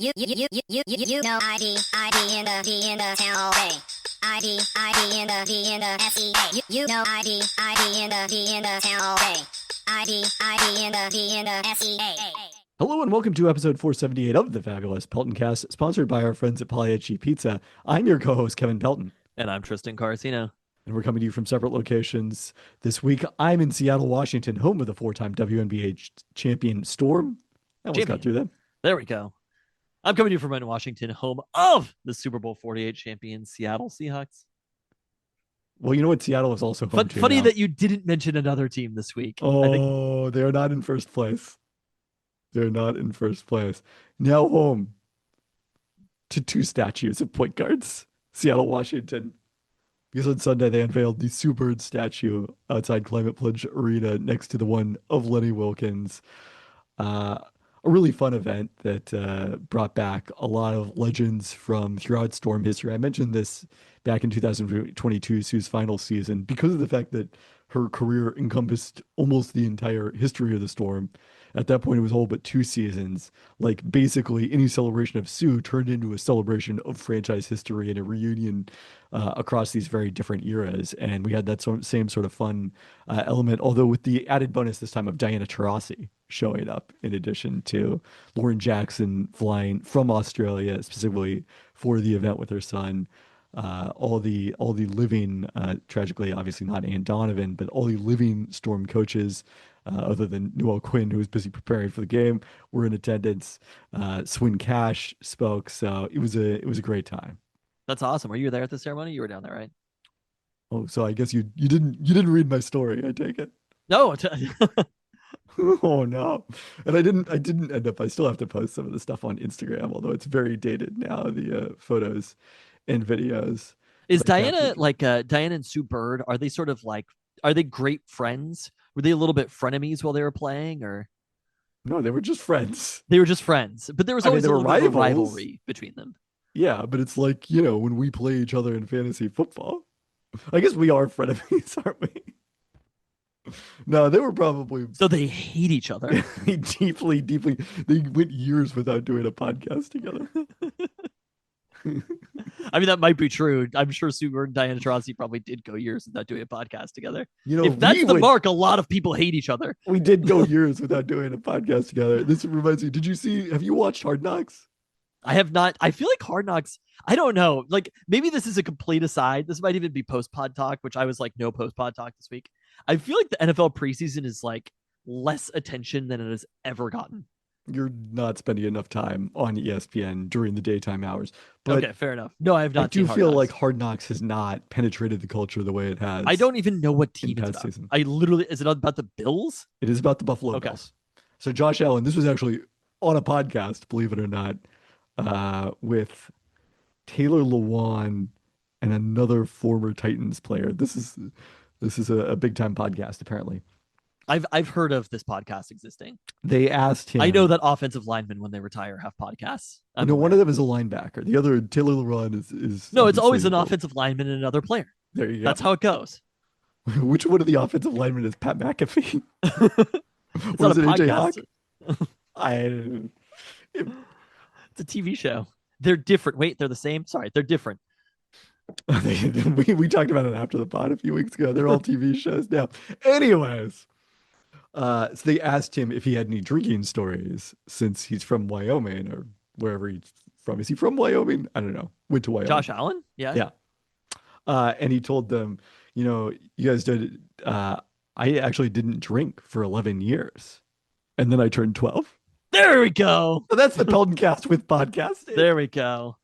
You know ID in the town all day. ID in the SEA. You know ID in the town all day. ID in the SEA. Hello and welcome to episode 478 of the fabulous Peltoncast, sponsored by our friends at Pagliacci Pizza. I'm your co-host, Kevin Pelton. And I'm Tristan Carcino. And we're coming to you from separate locations. This week, I'm in Seattle, Washington, home of the four-time WNBA champion Storm. I almost got through that. There we go. I'm coming to you from in Washington, home of the Super Bowl 48 champion Seattle Seahawks. Well, you know what? Seattle is also home to Funny now. that you didn't mention another team this week. Oh, they're not in first place. They're not in first place. Now home to two statues of point guards, Seattle, Washington. Because on Sunday, they unveiled the Sue Bird statue outside Climate Pledge Arena next to the one of Lenny Wilkens. A really fun event that brought back a lot of legends from throughout Storm history. I mentioned this back in 2022, Sue's final season, because of the fact that her career encompassed almost the entire history of the Storm. At that point, it was all but 2 seasons. Like, basically, any celebration of Sue turned into a celebration of franchise history and a reunion across these very different eras. And we had that same sort of fun element, although with the added bonus this time of Diana Taurasi showing up, in addition to Lauren Jackson flying from Australia specifically for the event with her son. All the living, tragically, obviously not Ann Donovan, but all the living Storm coaches, other than Noel Quinn, who was busy preparing for the game, were in attendance. Swin Cash spoke, so it was a great time. That's awesome. Were you there at the ceremony? You were down there, right? Oh, so I guess you didn't read my story. I take it. No. Oh no, and I didn't end up. I still have to post some of the stuff on Instagram, although it's very dated now. The photos and videos. Is Diana Diana and Sue Bird? Are they sort of like? Are they great friends? Were they a little bit frenemies while they were playing, or? No, they were just friends. They were just friends, but there was always a little bit of a rivalry between them. Yeah, but it's like, when we play each other in fantasy football. I guess we are frenemies, aren't we? No, they were probably... So they hate each other. deeply. They went years without doing a podcast together. I mean, that might be true. I'm sure Sue Bird and Diana Taurasi probably did go years without doing a podcast together. If that's the mark, a lot of people hate each other. We did go years without doing a podcast together. This reminds me, have you watched Hard Knocks? I have not. I feel like Hard Knocks, I don't know. Like, maybe this is a complete aside. This might even be post-pod talk, which I was like, no post-pod talk this week. I feel like the NFL preseason is like less attention than it has ever gotten. You're not spending enough time on ESPN during the daytime hours. But okay, fair enough. No, I have not. I do feel like Hard Knocks has not penetrated the culture the way it has. I don't even know what team it's about. Season. Is it about the Bills? It is about the Buffalo Bills. So Josh Allen, this was actually on a podcast, believe it or not, with Taylor Lewan and another former Titans player. This is a big time podcast, apparently. I've heard of this podcast existing. They asked him. I know that offensive linemen, when they retire, have podcasts. One of them is a linebacker. The other, Taylor Lewan, is no. It's always an offensive lineman and another player. There you go. That's how it goes. Which one of the offensive linemen is Pat McAfee? It's not a podcast. It's a TV show. They're different. Wait, they're the same? Sorry, they're different. we talked about it after the pod a few weeks ago. They're all TV shows now. Anyways, so they asked him if he had any drinking stories since he's from Wyoming or wherever he's from. Is he from Wyoming? I don't know. Went to Wyoming. Josh Allen? Yeah. Yeah. And he told them, you guys did. I actually didn't drink for 11 years. And then I turned 12. There we go. So that's the Peltoncast with podcasting. There we go.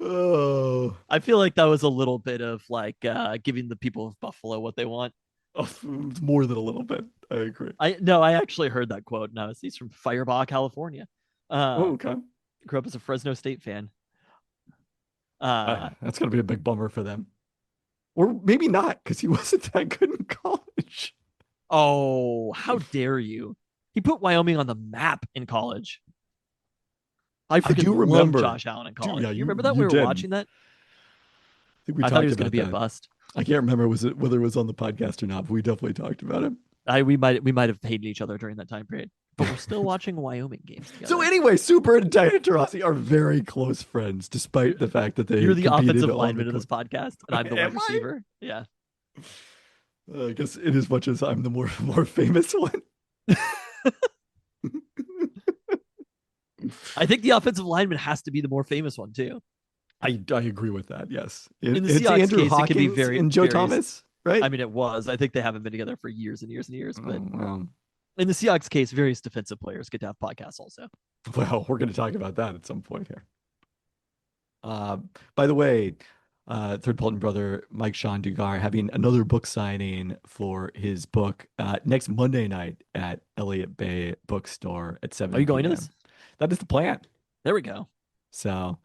Oh, I feel like that was a little bit of like giving the people of Buffalo what they want. Oh, it's more than a little bit. I agree. I actually heard that quote. Now he's from Firebaugh, California. Okay. Grew up as a Fresno State fan. That's gonna be a big bummer for them, or maybe not, because he wasn't that good in college. Oh, how dare you! He put Wyoming on the map in college. I do remember Josh Allen in college. You remember that? We were watching that. I thought he was going to be a bust. I can't remember whether it was on the podcast or not, but we definitely talked about him. We might have hated each other during that time period. but we're still watching Wyoming games together. So anyway, Super and Diana Taurasi are very close friends, despite the fact that they You're the competed offensive on lineman the of this podcast, and I'm the Am wide I? receiver. Yeah. I guess in as much as I'm the more famous one. I think the offensive lineman has to be the more famous one too. I agree with that. Yes, In the it's Seahawks Andrew case, it can be Hawkins and Joe very. Thomas, right? I mean, it was. I think they haven't been together for years and years and years. But Well, in the Seahawks case, various defensive players get to have podcasts also. we're going to talk about that at some point here. By the way, Third Pelton brother Mike Sean Dugar having another book signing for his book next Monday night at Elliott Bay Bookstore at 7 Are you going to p.m. this? That is the plan. There we go. So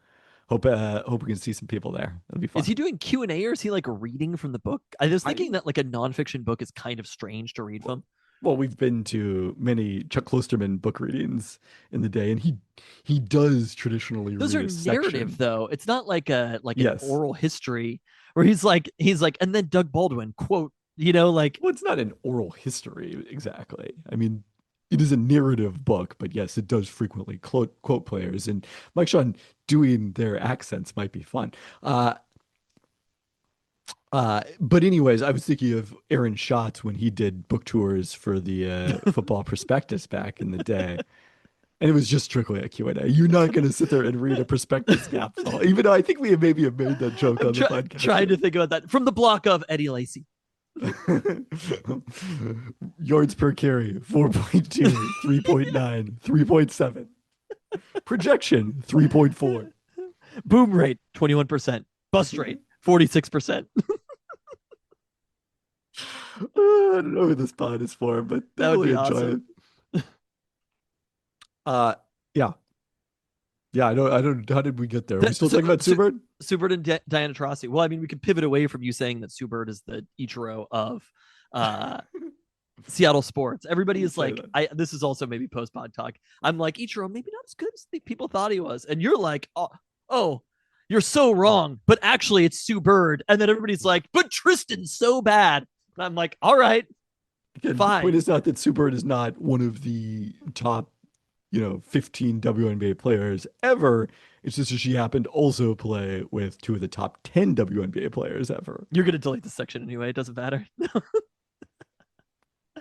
hope we can see some people there. That'll be fun. Is he doing Q&A or is he like reading from the book? I was thinking that like a nonfiction book is kind of strange to read from. Well, we've been to many Chuck Klosterman book readings in the day, and he does traditionally Those read are a narrative section. though. It's not like an Yes. oral history where he's like, and then Doug Baldwin quote, like. Well, it's not an oral history exactly. I mean, it is a narrative book, but yes, it does frequently quote players, and Mike Sean doing their accents might be fun. But anyways, I was thinking of Aaron Schatz when he did book tours for the Football Prospectus back in the day. And it was just strictly a Q&A. You're not going to sit there and read a prospectus capsule, even though I think we maybe have made that joke on the podcast. Trying to think about that from the block of Eddie Lacy. Yards per carry, 4.2, 3.9, 3.7. Projection, 3.4. Boom rate, 21%. Bust rate, 46%. I don't know who this pod is for, but That would be really enjoy awesome. it. Yeah. I don't. How did we get there? Are we still talking about Subert? Subert and Diana Taurasi. Well, I mean, we could pivot away from you saying that Subert is the Ichiro of Seattle sports. Everybody is like, this is also maybe post-pod talk. I'm like, Ichiro, maybe not as good as people thought he was. And you're like, oh, you're so wrong. But actually, it's Sue Bird. And then everybody's like, but Tristan's so bad. And I'm like, all right, Again, fine. The point is not that Subert is not one of the top 15 WNBA players ever. It's just that she happened to also play with two of the top 10 WNBA players ever. You're going to delete this section anyway. It doesn't matter.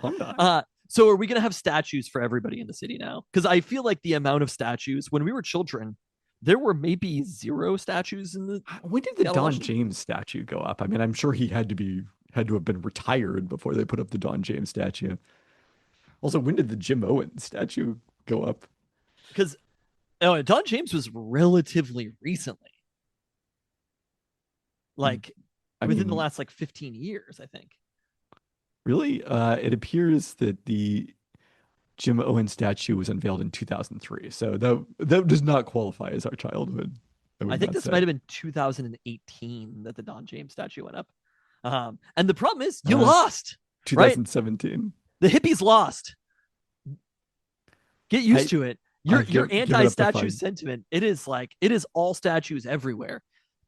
I'm not. So are we going to have statues for everybody in the city now? Because I feel like the amount of statues, when we were children, there were maybe 0 statues in the... When did the Don James statue go up? I mean, I'm sure he had to have been retired before they put up the Don James statue. Also, when did the Jim Owens statue go up? Because Don James was relatively recently, like within the last 15 years, I think. Really? It appears that the Jim Owens statue was unveiled in 2003, so that does not qualify as our childhood. I think this might have been 2018 that the Don James statue went up. And the problem is you lost. 2017. Right? The hippies lost. Get used to it. Your anti-statue sentiment. It is all statues everywhere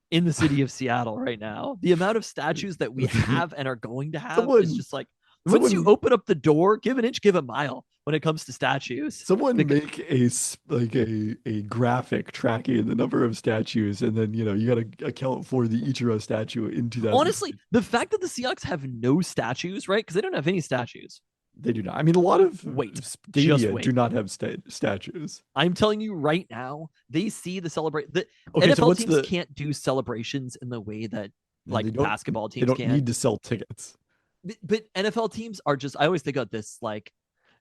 in the city of Seattle right now. The amount of statues that we have and are going to have is just like, once you open up the door, give an inch, give a mile when it comes to statues. Someone make a graphic tracking the number of statues, and then you got to account for the Ichiro statue in 2000. Honestly, the fact that the Seahawks have no statues, right? Because they don't have any statues. They do not. I mean, a lot of stadia do not have statues. I'm telling you right now, they see the NFL teams can't do celebrations in the way that basketball teams can. They don't need to sell tickets. But NFL teams are just, I always think about this,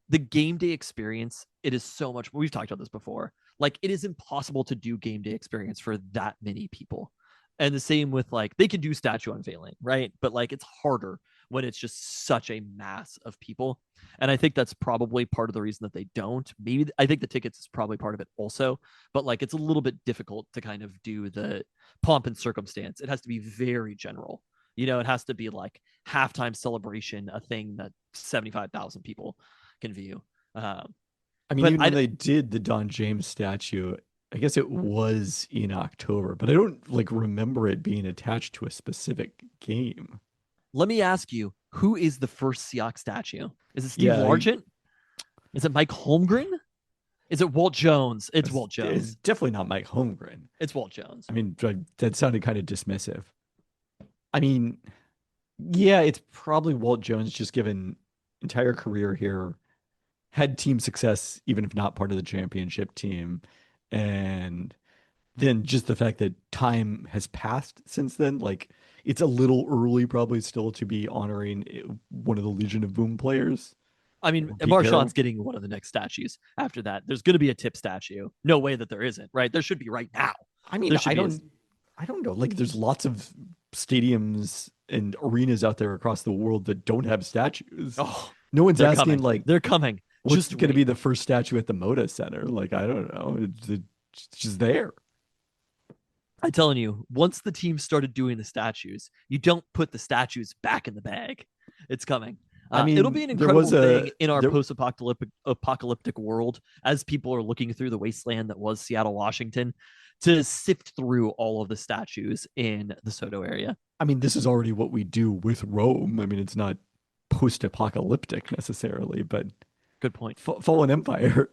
the game day experience. It is so much, we've talked about this before. It is impossible to do game day experience for that many people. And the same with they can do statue unveiling, right? But it's harder when it's just such a mass of people. And I think that's probably part of the reason that they don't. Maybe I think the tickets is probably part of it also, but it's a little bit difficult to kind of do the pomp and circumstance. It has to be very general. It has to be halftime celebration, a thing that 75,000 people can view. I mean, even when they did the Don James statue, I guess it was in October, but I don't remember it being attached to a specific game. Let me ask you, who is the first Seahawks statue? Is it Steve Largent? Is it Mike Holmgren? Is it Walt Jones? It's Walt It's Jones. definitely not Mike Holmgren. It's Walt Jones. I mean, that sounded kind of dismissive. I mean, yeah, it's probably Walt Jones, just given entire career here, had team success, even if not part of the championship team. And then just the fact that time has passed since then, like it's a little early probably still to be honoring one of the Legion of Boom players. I mean, Pete Marshawn's Carroll. getting one of the next statues after that. There's going to be a tip statue. No way that there isn't, right? There should be right now. I mean, There should be I don't know. Like there's lots of stadiums and arenas out there across the world that don't have statues. Oh, No one's they're asking coming. like They're coming. what's Just going to wait. be the first statue at the Moda Center? Like I don't know. It's just there. I'm telling you, once the team started doing the statues, you don't put the statues back in the bag. It's coming. I mean, it'll be an there incredible was a- thing in our there- post-apocalyptic world as people are looking through the wasteland that was Seattle, Washington, to sift through all of the statues in the Soto area. I mean, this is already what we do with Rome. I mean, it's not post-apocalyptic necessarily, but Good point. Fallen Empire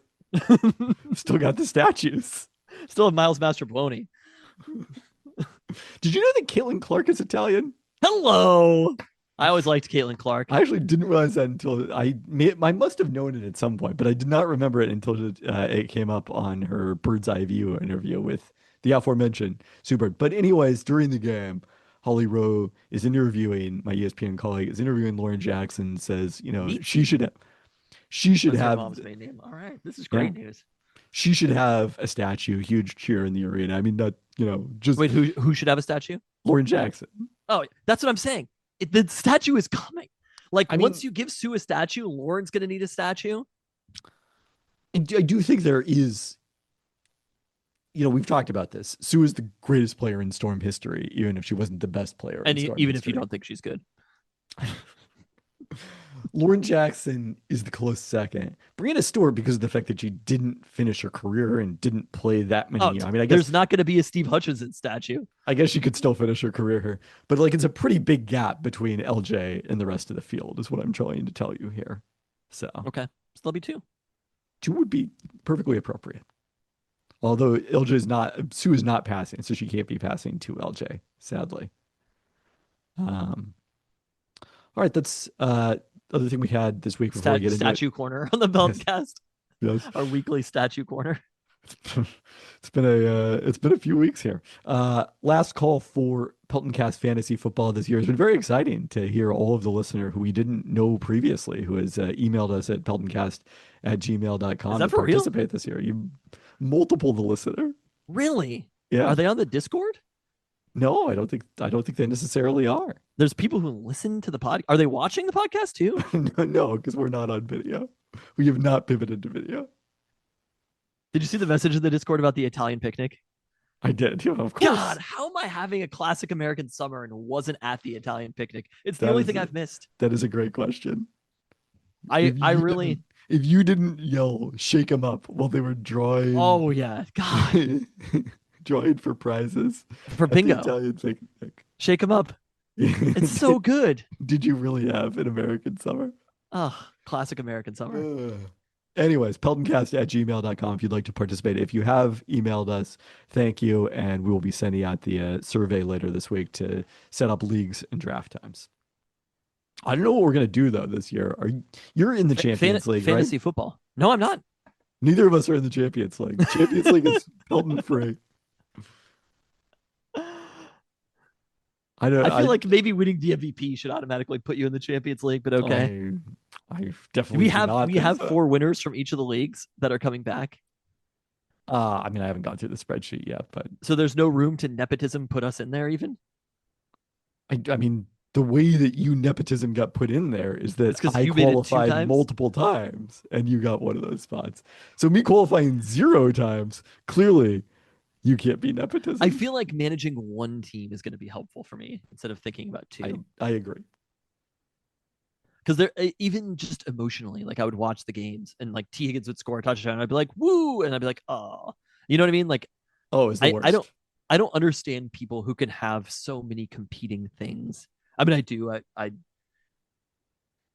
still got the statues. Still have Miles Mastrobuoni. Did you know that Caitlin Clark is Italian? Hello. I always liked Caitlin Clark. I actually didn't realize that until I must have known it at some point, but I did not remember it until it came up on her Bird's Eye View interview with the aforementioned Sue Bird. But anyways, during the game, Holly Rowe is interviewing my ESPN colleague, is interviewing Lauren Jackson, says, you know, Neat. she should That's her have mom's maiden name. All right, this is great news. she should have a statue, huge cheer in the arena. I mean, not, you know, just Wait, who should have a statue? Lauren Jackson. Oh, that's what I'm saying. The statue is coming. Like I mean- once you give Sue a statue, Lauren's gonna need a statue. And I do think there is, you know, we've talked about this. Sue is the greatest player in Storm history, even if she wasn't the best player. And in Storm even if you history. don't think she's good. Lauren Jackson is the close second. Brianna Stewart, because of the fact that she didn't finish her career and didn't play that many. Oh, I mean, I guess there's not going to be a Steve Hutchinson statue. she could still finish her career here, but like it's a pretty big gap between LJ and the rest of the field, is what I'm trying to tell you here. So Okay, so there'll be two. 2 would be perfectly appropriate. Although Sue is not passing, so she can't be passing to LJ, sadly. All right, that's other thing we had this week before we get into Statue corner on the Peltoncast. it. Yes. Our weekly statue corner. It's been a few weeks here. Last call for Peltoncast fantasy football this year. It's been very exciting to hear all of the listener who we didn't know previously, who has emailed us at peltoncast@gmail.com Is that to for real? participate this year. You multiple the listener. Really? Yeah. Are they on the Discord? No, I don't think they necessarily are. There's people who listen to the pod. Are they watching the podcast too? No, because we're not on video. We have not pivoted to video. Did you see the message in the Discord about the Italian picnic? I did, yeah, of course. God, how am I having a classic American summer and wasn't at the Italian picnic? It's the That only is thing a- I've missed. That is a great question. I If you really. didn't- If you didn't yell, shake them up while they were drawing. Oh yeah, God, drawing for prizes for at the bingo, Italian picnic. shake them up. It's so good. Did you really have an American summer? Oh, classic American summer. Anyways, peltoncast@gmail.com if you'd like to participate. If you have emailed us, thank you. And we will be sending out the survey later this week to set up leagues and draft times. I don't know what we're going to do, though, this year. You're in the Champions League, fantasy right? football. No, I'm not. Neither of us are in the Champions League. Champions League is Pelton free. I I feel like maybe winning the MVP should automatically put you in the Champions League, but okay. I definitely do not we think have so. 4 winners from each of the leagues that are coming back. I mean, I haven't gone through the spreadsheet yet, but So there's no room to nepotism put us in there even. I mean, the way that you nepotism got put in there is that It's 'cause I you made it 2 qualified times? multiple times and you got one of those spots. So me qualifying 0 times, clearly you can't be nepotism. I feel like managing one team is going to be helpful for me instead of thinking about 2. I agree. Because they're even just emotionally, like I would watch the games and like T Higgins would score a touchdown and I'd be like, woo, and I'd be like, oh, you know what I mean? Like Oh, it's the worst. I don't understand people who can have so many competing things. I mean, I do.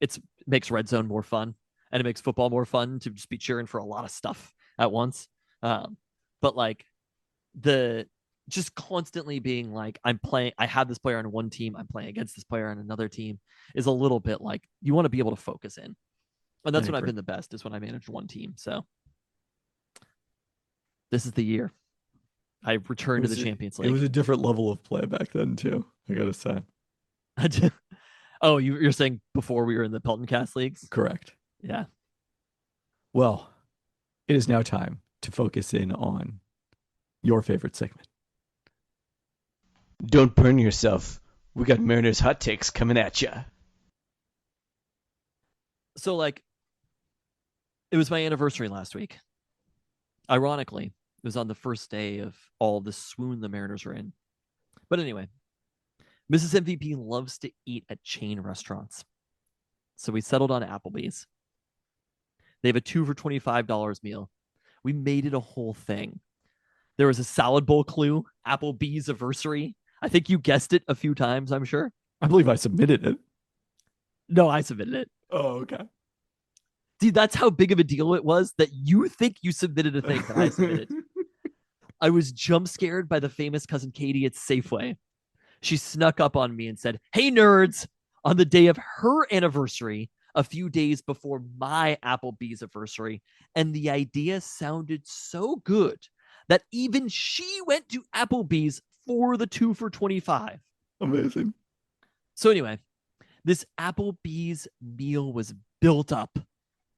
It makes red zone more fun. and it makes football more fun to just be cheering for a lot of stuff at once. But like the just constantly being like, I have this player on one team, I'm playing against this player on another team is a little bit like you want to be able to focus in. And that's when I've been the best, is when I managed one team. So this is the year I returned to the Champions League. It was a different level of play back then too, I gotta say. Oh, you're saying before we were in the Peltoncast leagues? Correct. Yeah. Well, it is now time to focus in on your favorite segment. Don't burn yourself. We got Mariners hot takes coming at ya. So, like, it was my anniversary last week. Ironically, it was on the first day of all the swoon the Mariners are in. But anyway, Mrs. MVP loves to eat at chain restaurants. So we settled on Applebee's. They have a 2 for $25 meal. We made it a whole thing. There was a salad bowl clue, Applebee's anniversary. I think you guessed it a few times, I'm sure. I believe I submitted it. No, I submitted it. Oh, okay. See, that's how big of a deal it was that you think you submitted a thing that I submitted. I was jump scared by the famous cousin Katie at Safeway. She snuck up on me and said, "Hey, nerds," on the day of her anniversary, a few days before my Applebee's anniversary. And the idea sounded so good that even she went to Applebee's for the 2 for $25. Amazing. So anyway, this Applebee's meal was built up.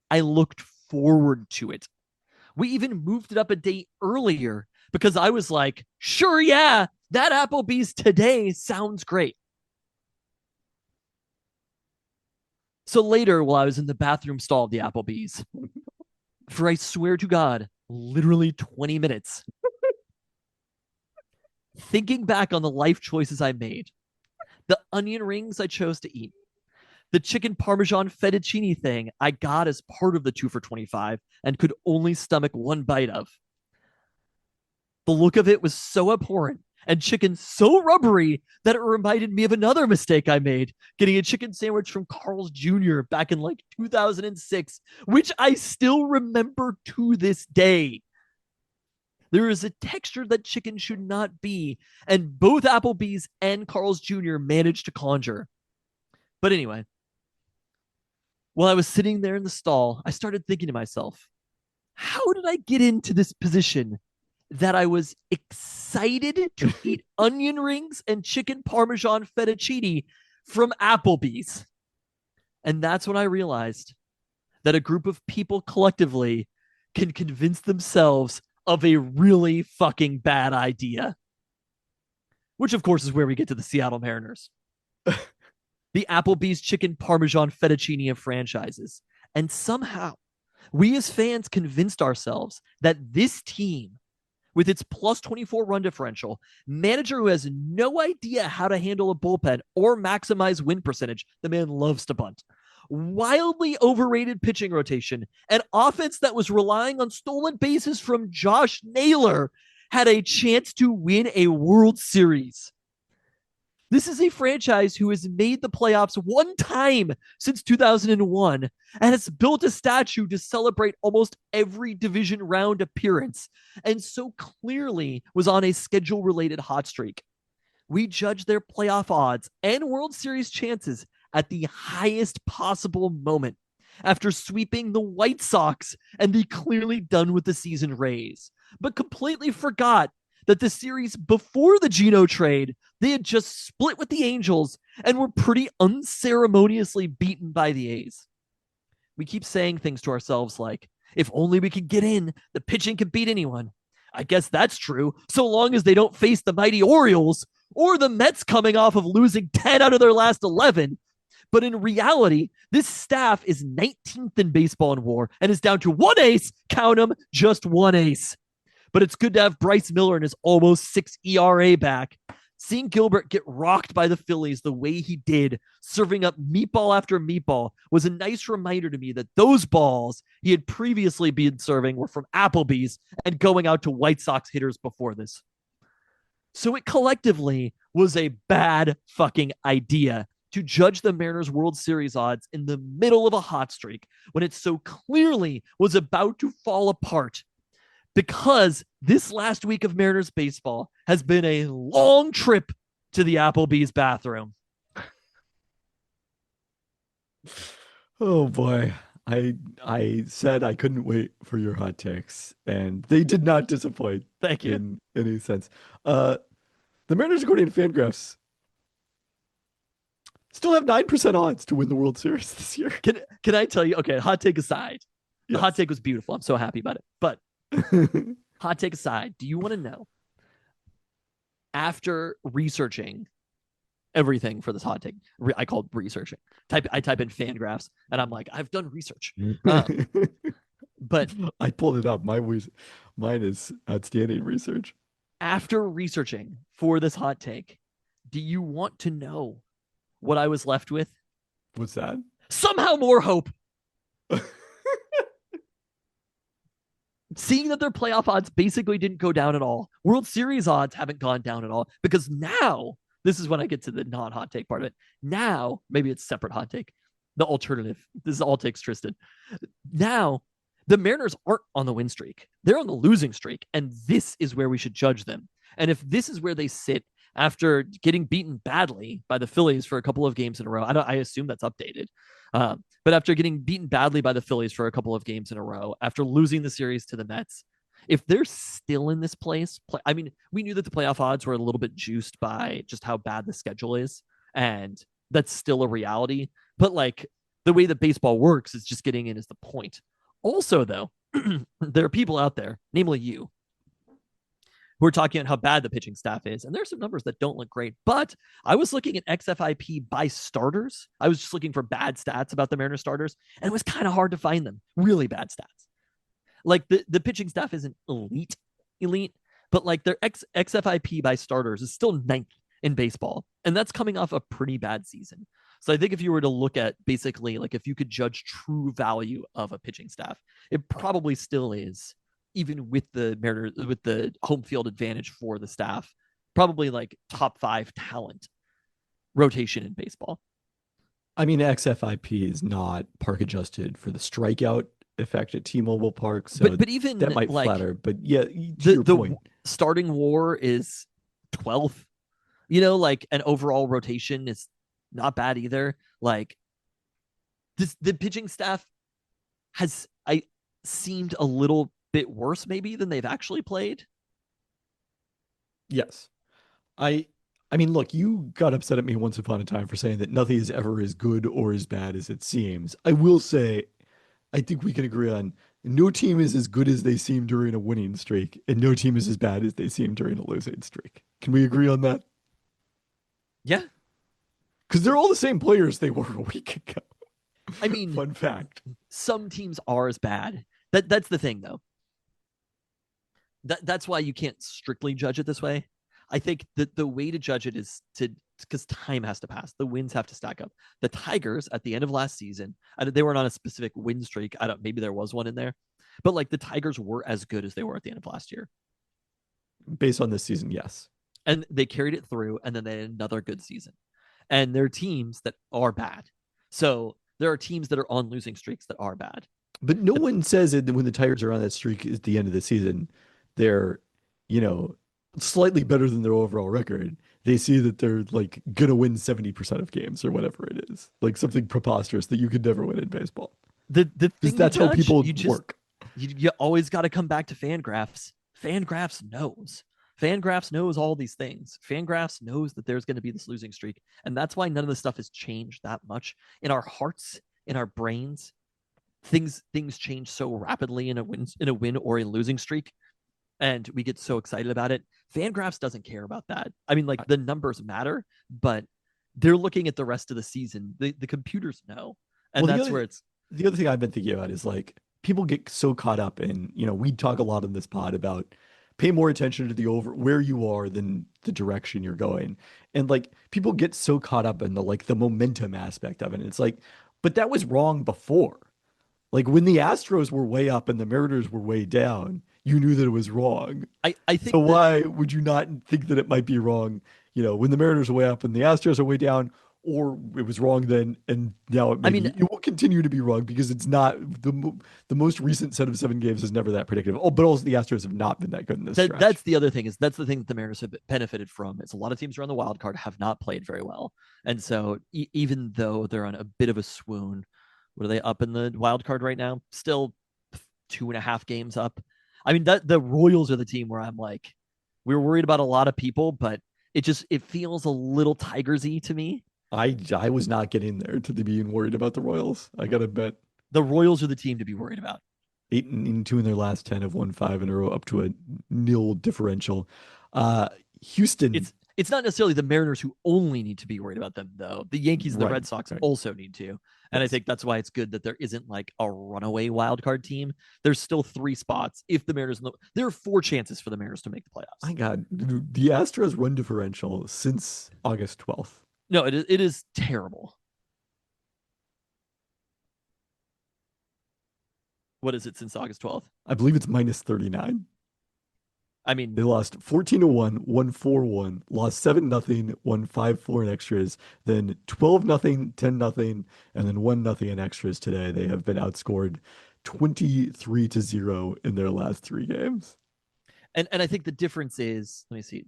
I looked forward to it. We even moved it up a day earlier because I was like, sure, yeah, that Applebee's today sounds great. So later, while I was in the bathroom stall of the Applebee's, for I swear to God, literally 20 minutes, thinking back on the life choices I made, the onion rings I chose to eat, the chicken parmesan fettuccine thing I got as part of the 2 for $25 and could only stomach one bite of. The look of it was so abhorrent and chicken so rubbery that it reminded me of another mistake I made, getting a chicken sandwich from Carl's Jr. back in like 2006, which I still remember to this day. There is a texture that chicken should not be, and both Applebee's and Carl's Jr. managed to conjure. But anyway, while I was sitting there in the stall, I started thinking to myself, how did I get into this position that I was excited to eat onion rings and chicken parmesan fettuccine from Applebee's? And that's when I realized that a group of people collectively can convince themselves of a really fucking bad idea. Which, of course, is where we get to the Seattle Mariners. The Applebee's chicken parmesan fettuccine of franchises. And somehow, we as fans convinced ourselves that this team, with its plus 24 run differential, manager who has no idea how to handle a bullpen or maximize win percentage, the man loves to bunt, wildly overrated pitching rotation, an offense that was relying on stolen bases from Josh Naylor, had a chance to win a World Series. This is a franchise who has made the playoffs one time since 2001 and has built a statue to celebrate almost every division round appearance, and so clearly was on a schedule-related hot streak. We judge their playoff odds and World Series chances at the highest possible moment after sweeping the White Sox and the clearly done with the season Rays, but completely forgot that the series before the Geno trade, they had just split with the Angels and were pretty unceremoniously beaten by the A's. We keep saying things to ourselves like, if only we could get in, the pitching could beat anyone. I guess that's true, so long as they don't face the mighty Orioles or the Mets coming off of losing 10 out of their last 11. But in reality, this staff is 19th in baseball in WAR and is down to one ace, count them, just one ace. But it's good to have Bryce Miller and his almost 6 ERA back. Seeing Gilbert get rocked by the Phillies the way he did, serving up meatball after meatball, was a nice reminder to me that those balls he had previously been serving were from Applebee's and going out to White Sox hitters before this. So it collectively was a bad fucking idea. to judge the Mariners World Series odds in the middle of a hot streak when it so clearly was about to fall apart, because this last week of Mariners baseball has been a long trip to the Applebee's bathroom. Oh boy. I said I couldn't wait for your hot takes, and they did not disappoint Thank you. in any sense. The Mariners, according to Fangraphs, still have 9% odds to win the World Series this year. Can I tell you? Okay, hot take aside, the Yes. hot take was beautiful. I'm so happy about it. But hot take aside, do you want to know, after researching everything for this hot take, I called researching. I type in Fangraphs, and I'm like, I've done research. But I pulled it up. Mine is outstanding research. after researching for this hot take, do you want to know what I was left with? What's that? Somehow more hope. Seeing that their playoff odds basically didn't go down at all. World Series odds haven't gone down at all, because now, this is when I get to the non-hot take part of it. Now, maybe it's separate hot take. The alternative. This is all takes Tristan. Now, the Mariners aren't on the win streak. They're on the losing streak, and this is where we should judge them. And if this is where they sit after getting beaten badly by the Phillies for a couple of games in a row, I assume that's updated. But after getting beaten badly by the Phillies for a couple of games in a row, after losing the series to the Mets, if they're still in this place, I mean, we knew that the playoff odds were a little bit juiced by just how bad the schedule is, and that's still a reality. But like, the way that baseball works is just getting in is the point. Also, though, there are people out there, namely you, who are talking about how bad the pitching staff is. And there's some numbers that don't look great. But I was looking at XFIP by starters. I was just looking for bad stats about the Mariners starters, and it was kind of hard to find them. Really bad stats. Like, the pitching staff isn't elite, but like their XFIP by starters is still 9th in baseball. And that's coming off a pretty bad season. So I think if you were to look at basically, like, if you could judge true value of a pitching staff, it probably still is, even with the Mariners, with the home field advantage for the staff, probably like top 5 talent rotation in baseball. I mean, XFIP is not park adjusted for the strikeout effect at T-Mobile Park, so but even that might like, flatter. But yeah, to your the point, starting WAR is 12th. You know, like, an overall rotation is not bad either. Like, the pitching staff has seemed a little bit worse maybe than they've actually played. yes. I mean, look, you got upset at me once upon a time for saying that nothing is ever as good or as bad as it seems. I will say, I think we can agree on no team is as good as they seem during a winning streak, and no team is as bad as they seem during a losing streak. Can we agree on that? Yeah. Because they're all the same players they were a week ago. I mean, Fun fact. some teams are as bad. That's the thing, though. That's why you can't strictly judge it this way. I think that the way to judge it is because time has to pass. The wins have to stack up. The Tigers at the end of last season, they weren't on a specific win streak. Maybe there was one in there, but like, the Tigers were as good as they were at the end of last year. Based on this season, yes. And they carried it through, and then they had another good season. And there are teams that are bad. So there are teams that are on losing streaks that are bad. But no one says that when the Tigers are on that streak at the end of the season, they're, slightly better than their overall record. They see that they're like gonna win 70% of games or whatever it is, like something preposterous that you could never win in baseball. The thing That's to how judge, people you work. You always got to come back to Fangraphs. Fangraphs knows. Fangraphs knows all these things. Fangraphs knows that there's going to be this losing streak, and that's why none of this stuff has changed that much in our hearts, in our brains. Things change so rapidly in a win or a losing streak, and we get so excited about it. Fangraphs doesn't care about that. I mean, like, the numbers matter, but they're looking at the rest of the season. The computers know, and that's where it's. The other thing I've been thinking about is, like, people get so caught up in, we talk a lot in this pod about pay more attention to the where you are than the direction you're going. And like, people get so caught up in the momentum aspect of it. And it's like, but that was wrong before. Like, when the Astros were way up and the Mariners were way down, you knew that it was wrong. I think so. Why would you not think that it might be wrong? When the Mariners are way up and the Astros are way down, or it was wrong then, and now I mean, it will continue to be wrong because it's not the most recent set of 7 games is never that predictive. Oh, but also the Astros have not been that good in this stretch. that's the other thing is that's the thing that the Mariners have benefited from. Is a lot of teams around the wild card have not played very well, and so even though they're on a bit of a swoon, what are they up in the wild card right now? Still 2.5 games up. I mean, that the Royals are the team where I'm like, we're worried about a lot of people, but it feels a little Tigersy to me. I was not getting there to being worried about the Royals. I gotta bet The Royals are the team to be worried about. 8-2 in their last 10, have won 5 in a row, up to a nil differential. Houston, It's not necessarily the Mariners who only need to be worried about them, though. The Yankees and the Right, Red Sox right. also need to. And I Yes. think that's why it's good that there isn't like a runaway wild card team. There's still 3 spots. If the Mariners, there are 4 chances for the Mariners to make the playoffs. my God, the Astros run differential since August 12th. No, it is terrible. What is it since August 12th? I believe it's minus 39. I mean, They lost 14-1, won 4-1, lost 7-0, won 5-4 in extras, then 12-0, 10-0, and then 1-0 in extras today. They have been outscored 23-0 in their last 3 games. and I think the difference is, let me see,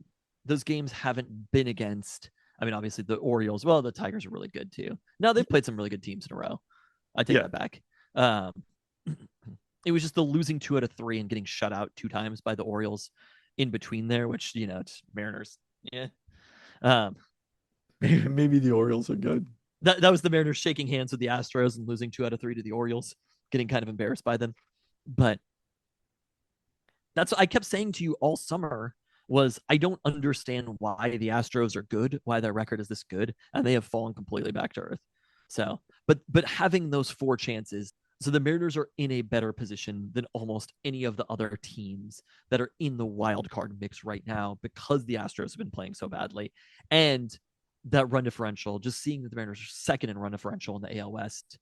those games haven't been against. I mean, obviously the Orioles. Well, the Tigers are really good too. Now they've played some really good teams in a row. I take Yeah. that back. Um, it was just the losing 2 out of 3 and getting shut out 2 times by the Orioles in between there, which it's Mariners. Yeah. Maybe the Orioles are good. That was the Mariners shaking hands with the Astros and losing 2 out of 3 to the Orioles, getting kind of embarrassed by them. But that's what I kept saying to you all summer was I don't understand why the Astros are good, why their record is this good, and they have fallen completely back to earth. So, but having those 4 chances, so the Mariners are in a better position than almost any of the other teams that are in the wild card mix right now because the Astros have been playing so badly. And that run differential, just seeing that the Mariners are second in run differential in the AL West,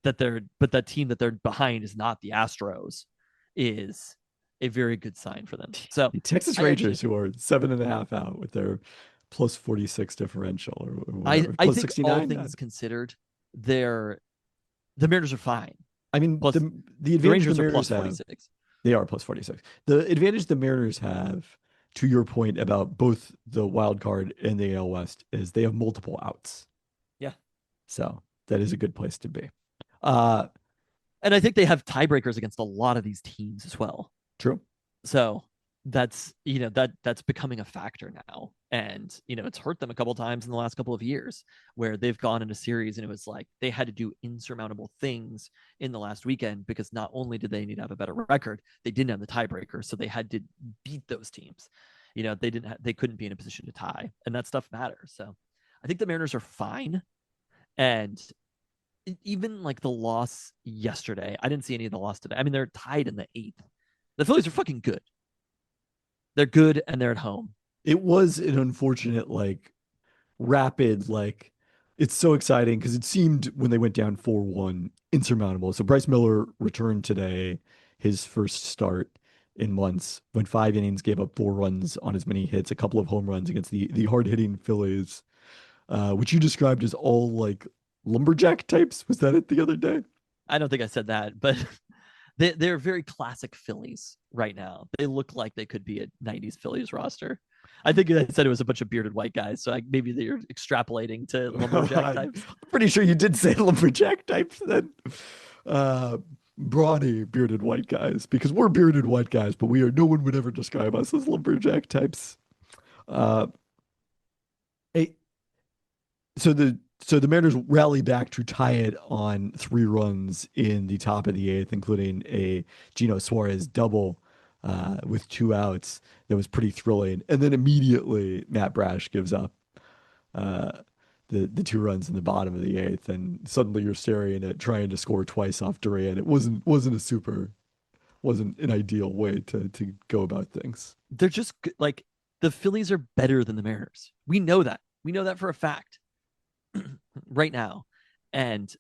but that team that they're behind is not the Astros, is a very good sign for them. So The Texas Rangers, who are 7.5 out with their plus 46 differential or whatever, I plus think 69. all things considered, the Mariners are fine. I mean, Plus, the advantage the Rangers the are Mariners plus 46. have, they are plus 46. The advantage the Mariners have, to your point about both the wild card and the AL West, is they have multiple outs. Yeah. So that is a good place to be. And I think they have tiebreakers against a lot of these teams as well. True. So that's that's becoming a factor now. And it's hurt them a couple times in the last couple of years where they've gone into series and it was like they had to do insurmountable things in the last weekend because not only did they need to have a better record, they didn't have the tiebreaker, so they had to beat those teams. They couldn't be in a position to tie, and that stuff matters. So I think the Mariners are fine. And even like the loss yesterday, I didn't see any of the loss today. I mean, they're tied in the 8th. The Phillies are fucking good. They're good and they're at home. It was an unfortunate, rapid, it's so exciting because it seemed when they went down 4-1 insurmountable. So Bryce Miller returned today, his first start in months, went 5 innings, gave up 4 runs on as many hits, a couple of home runs against the hard-hitting Phillies, which you described as all lumberjack types. Was that it the other day? I don't think I said that, but they're very classic Phillies right now. They look like they could be a 90s Phillies roster. I think I said it was a bunch of bearded white guys, so maybe they're extrapolating to lumberjack types. I'm pretty sure you did say lumberjack types then. Brawny bearded white guys, because we're bearded white guys, but no one would ever describe us as lumberjack types. So the Mariners rally back to tie it on 3 runs in the top of the 8th, including a Gino Suarez double with 2 outs. That was pretty thrilling. And then immediately Matt Brash gives up the 2 runs in the bottom of the 8th, and suddenly you're staring at trying to score twice off Duran. It wasn't an ideal way to go about things. They're just like the Phillies are better than the Mariners. We know that. We know that for a fact. Right now. And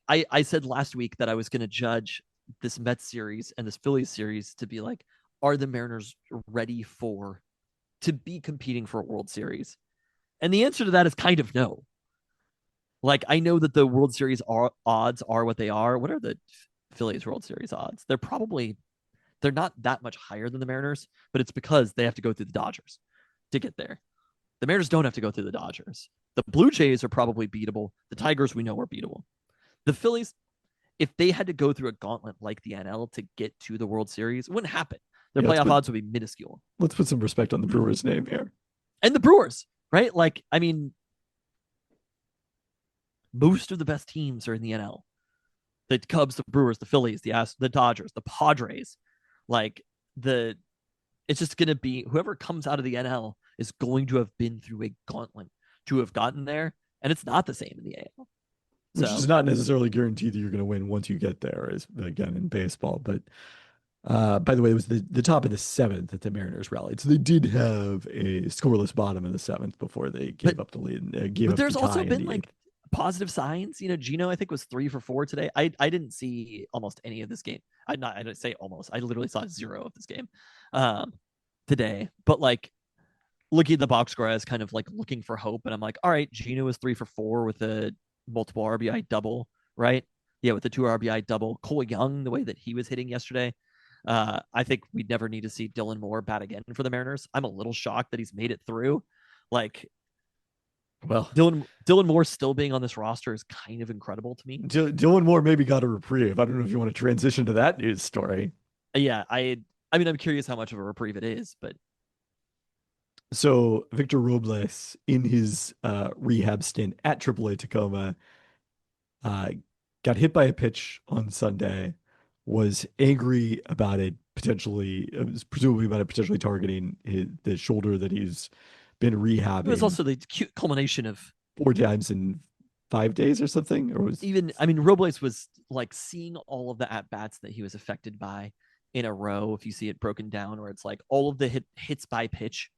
I said last week that I was going to judge this Mets series and this Phillies series to be like, are the Mariners ready for to be competing for a World Series? And the answer to that is kind of no. Like, I know that the World Series odds are what they are. What are the Phillies World Series odds? They're not that much higher than the Mariners, but it's because they have to go through the Dodgers to get there. The Mariners don't have to go through the Dodgers. The Blue Jays are probably beatable. The Tigers we know are beatable. The Phillies, if they had to go through a gauntlet like the NL to get to the World Series, it wouldn't happen. Their playoff odds would be minuscule. Let's put some respect on the Brewers' name here. And the Brewers, right? Like, I mean, most of the best teams are in the NL. The Cubs, the Brewers, the Phillies, the Dodgers, the Padres. Like, it's just going to be whoever comes out of the NL is going to have been through a gauntlet to have gotten there. And it's not the same in the AL. Which is not necessarily guaranteed that you're going to win once you get there, as again in baseball. But by the way, it was the top of the seventh that the Mariners rallied. So they did have a scoreless bottom in the seventh before they gave up the lead. But there's also been like positive signs. You know, Gino, I think, was 3 for 4 today. I didn't see almost any of this game. I didn't say almost. I literally saw 0 of this game today. But like looking at the box score, I was kind of like looking for hope. And I'm like, all right, Gino was 3 for 4 with a multiple RBI double, right? Yeah, with the 2 RBI double. Cole Young, the way that he was hitting yesterday. I think we'd never need to see Dylan Moore bat again for the Mariners. I'm a little shocked that he's made it through. Like, well, Dylan Moore still being on this roster is kind of incredible to me. Dylan Moore maybe got a reprieve. I don't know if you want to transition to that news story. Yeah, I mean, I'm curious how much of a reprieve it is, but so Victor Robles in his rehab stint at AAA Tacoma got hit by a pitch on Sunday, was angry about it presumably about it potentially targeting the shoulder that he's been rehabbing. It was also the culmination of 4 times in 5 days or something, or was even, I mean, Robles was like seeing all of the at-bats that he was affected by in a row. If you see it broken down, where it's like all of the hits by pitch,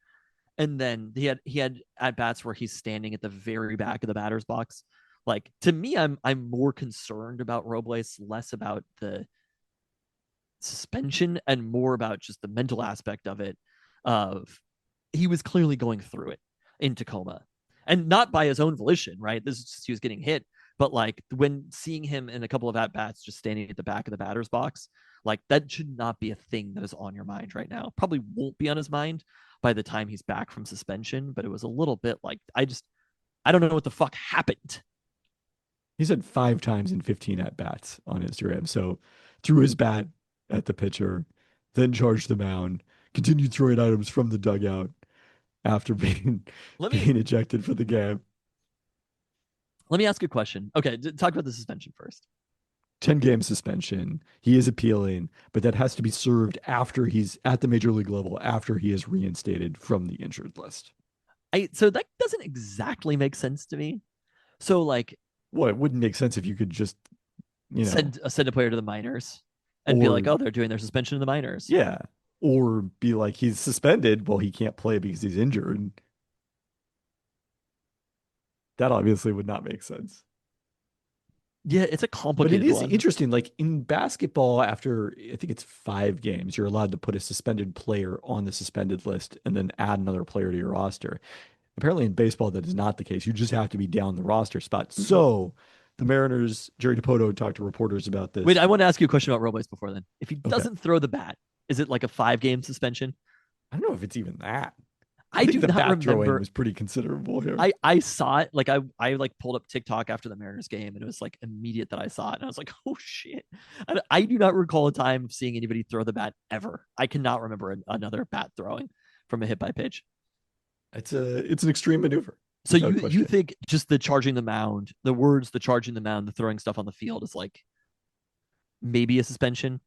and then he had at-bats where he's standing at the very back of the batter's box. Like, to me, I'm more concerned about Robles, less about the suspension and more about just the mental aspect of it. Of he was clearly going through it in Tacoma, and not by his own volition, right? This is just he was getting hit. But like when seeing him in a couple of at bats just standing at the back of the batter's box, like that should not be a thing that is on your mind right now. Probably won't be on his mind by the time he's back from suspension, but it was a little bit like I don't know what the fuck happened. He said 5 times in 15 at bats on Instagram. So threw his bat at the pitcher, then charged the mound, continued throwing items from the dugout after being ejected for the game. Let me ask you a question. Okay, talk about the suspension first. 10-game suspension. He is appealing, but that has to be served after he's at the major league level, after he is reinstated from the injured list. So that doesn't exactly make sense to me. So like, well, it wouldn't make sense if you could just, send a player to the minors and be like, oh, they're doing their suspension in the minors. Yeah. Or be like, he's suspended. Well, he can't play because he's injured. That obviously would not make sense. Yeah, it's a complicated But it is one. interesting. Like in basketball, after I think it's 5 games, you're allowed to put a suspended player on the suspended list and then add another player to your roster. Apparently in baseball, that is not the case. You just have to be down the roster spot. Mm-hmm. So the Mariners, Jerry Dipoto talked to reporters about this. Wait, I want to ask you a question about Robles before then. If he doesn't throw the bat, is it like a 5-game suspension? I don't know if it's even that. I do the not bat remember. Throwing was pretty considerable here. I saw it. Like I like pulled up TikTok after the Mariners game, and it was like immediate that I saw it, and I was like, oh shit. I do not recall a time of seeing anybody throw the bat ever. I cannot remember another bat throwing from a hit by pitch. It's an extreme maneuver. So you think just the charging the mound, the charging the mound, the throwing stuff on the field is like maybe a suspension?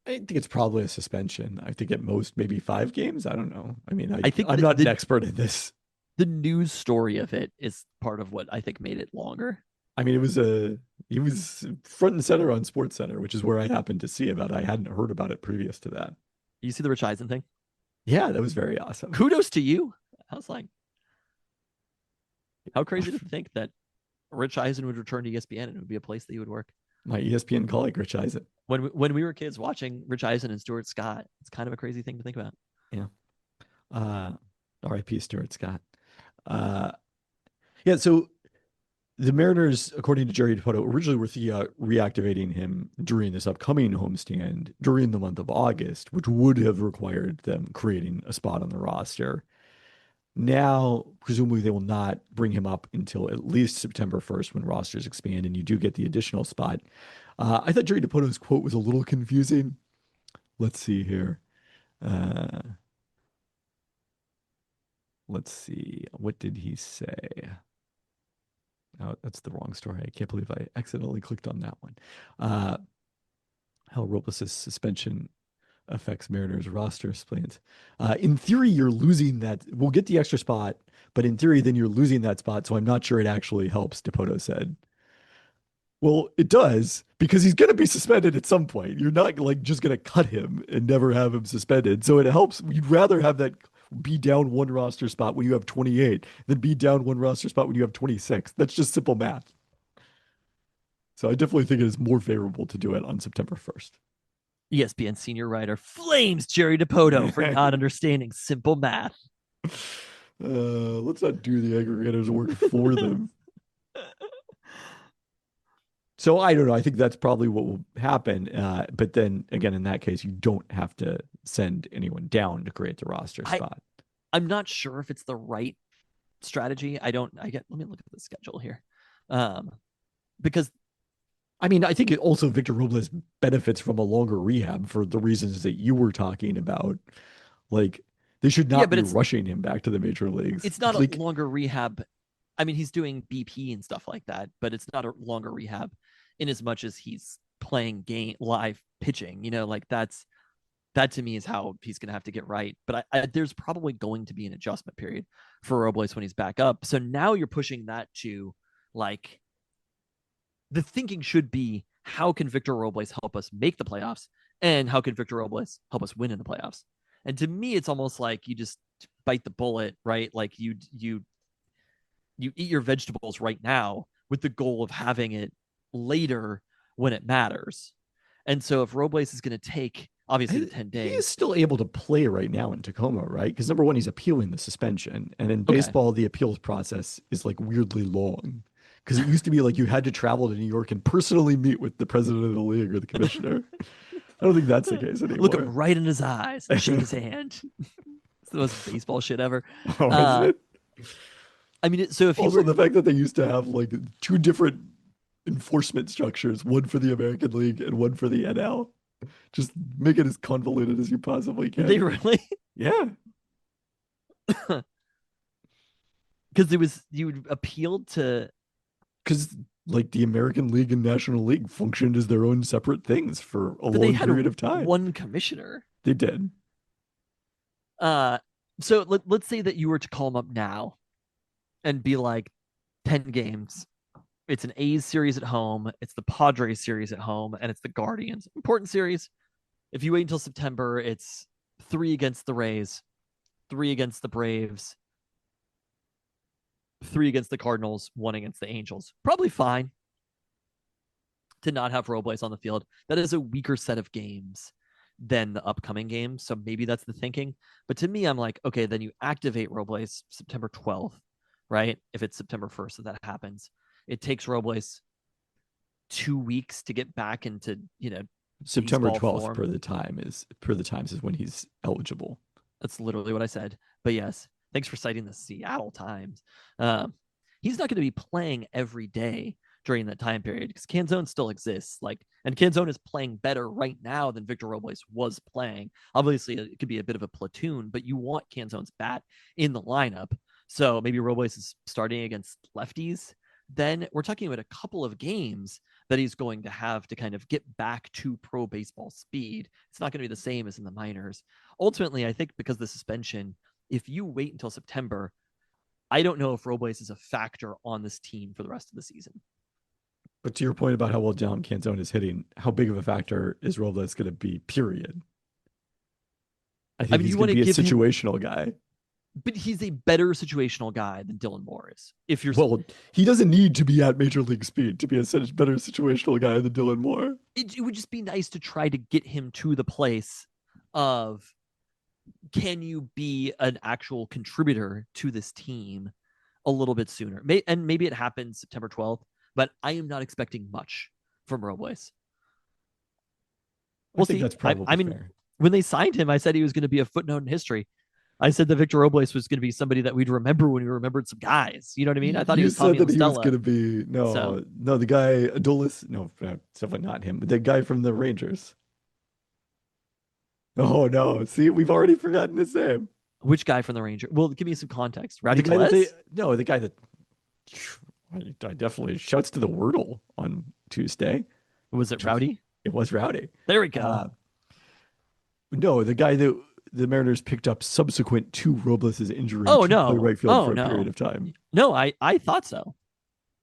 I think it's probably a suspension. I think at most maybe 5 games. I don't know. I mean, I think I'm not an expert in this. The news story of it is part of what I think made it longer. I mean, he was front and center on Sports Center, which is where I happened to see about it. I hadn't heard about it previous to that. You see the Rich Eisen thing? Yeah, that was very awesome. Kudos to you. I was like, how crazy to think that Rich Eisen would return to ESPN and it would be a place that he would work. My ESPN colleague, Rich Eisen. When we were kids watching Rich Eisen and Stuart Scott, it's kind of a crazy thing to think about. Yeah. R.I.P. Stuart Scott. Yeah, so the Mariners, according to Jerry Dipoto, originally were reactivating him during this upcoming homestand during the month of August, which would have required them creating a spot on the roster. Now, presumably, they will not bring him up until at least September 1st when rosters expand and you do get the additional spot. I thought Jerry Dipoto's quote was a little confusing. Let's see here. Let's see. What did he say? Oh, that's the wrong story. I can't believe I accidentally clicked on that one. How Robles' suspension affects Mariners roster plans. In theory, you're losing that. We'll get the extra spot, but in theory, then you're losing that spot. So I'm not sure it actually helps, Dipoto said. Well, it does because he's going to be suspended at some point. You're not like just going to cut him and never have him suspended. So it helps. You'd rather have that be down one roster spot when you have 28 than be down one roster spot when you have 26. That's just simple math. So I definitely think it is more favorable to do it on September 1st. ESPN senior writer flames Jerry Dipoto for not understanding simple math. Let's not do the aggregators work for them. So I don't know. I think that's probably what will happen. But then again, in that case, you don't have to send anyone down to create the roster spot. I'm not sure if it's the right strategy. Let me look at the schedule here. Because I mean, I think it also Victor Robles benefits from a longer rehab for the reasons that you were talking about. Like they should not be rushing him back to the major leagues. It's not a longer rehab. I mean, he's doing BP and stuff like that, but it's not a longer rehab in as much as he's playing live pitching. You know, like that to me is how he's going to have to get right. But there's probably going to be an adjustment period for Robles when he's back up. So now you're pushing that to like the thinking should be, how can Victor Robles help us make the playoffs? And how can Victor Robles help us win in the playoffs? And to me, it's almost like you just bite the bullet, right? Like you eat your vegetables right now with the goal of having it later when it matters. And so if Robles is going to take, obviously, the 10 days. He is still able to play right now in Tacoma, right? Because number one, he's appealing the suspension. And in baseball, the appeals process is like weirdly long. Because it used to be like you had to travel to New York and personally meet with the president of the league or the commissioner. I don't think that's the case anymore. Look him right in his eyes and shake his hand. It's the most baseball shit ever. Oh, is it? I mean, so if also the fact that they used to have like two different enforcement structures, one for the American League and one for the NL. Just make it as convoluted as you possibly can. They really? Yeah. Because you would appeal to. Because like the American League and National League functioned as their own separate things for a long period of time. One commissioner. They did. So let's say that you were to call them up now and be like 10 games. It's an A's series at home. It's the Padres series at home, and it's the Guardians. Important series. If you wait until September, it's 3 against the Rays, 3 against the Braves, 3 against the Cardinals, 1 against the Angels. Probably fine to not have Robles on the field. That is a weaker set of games than the upcoming games. So maybe that's the thinking. But to me, I'm like, okay, then you activate Robles September 12th, right? If it's September 1st that happens. It takes Robles 2 weeks to get back into, September 12th form. per the times is when he's eligible. That's literally what I said. But yes, thanks for citing the Seattle Times. He's not going to be playing every day during that time period because Canzone still exists. And Canzone is playing better right now than Victor Robles was playing. Obviously, it could be a bit of a platoon, but you want Canzone's bat in the lineup. So maybe Robles is starting against lefties. Then we're talking about a couple of games that he's going to have to kind of get back to pro baseball speed. It's not going to be the same as in the minors. Ultimately, I think because of the suspension, if you wait until September, I don't know if Robles is a factor on this team for the rest of the season. But to your point about how well John Canzone is hitting, how big of a factor is Robles going to be, period? I think he's going to be a situational guy. But he's a better situational guy than Dylan Moore is. He doesn't need to be at major league speed to be a better situational guy than Dylan Moore. It would just be nice to try to get him to the place of can you be an actual contributor to this team a little bit sooner? And maybe it happens September 12th, but I am not expecting much from Robles. I think that's probably fair. When they signed him, I said he was going to be a footnote in history. I said that Victor Robles was going to be somebody that we'd remember when we remembered some guys. You know what I mean? I thought he was Tommy said that he was LaStella. going to be no, the guy Adolis. No, it's definitely not him. But the guy from the Rangers. Oh no! See, we've already forgotten his name. Which guy from the Rangers? Well, give me some context. Rowdy The guy that Tellez? the guy that I definitely shouts to the Wordle on Tuesday. Was it Rowdy? It was Rowdy. There we go. No, the guy that the Mariners picked up subsequent to Robles' injury. Oh, to no. play right field Oh, for a no. period of time. No, I thought so.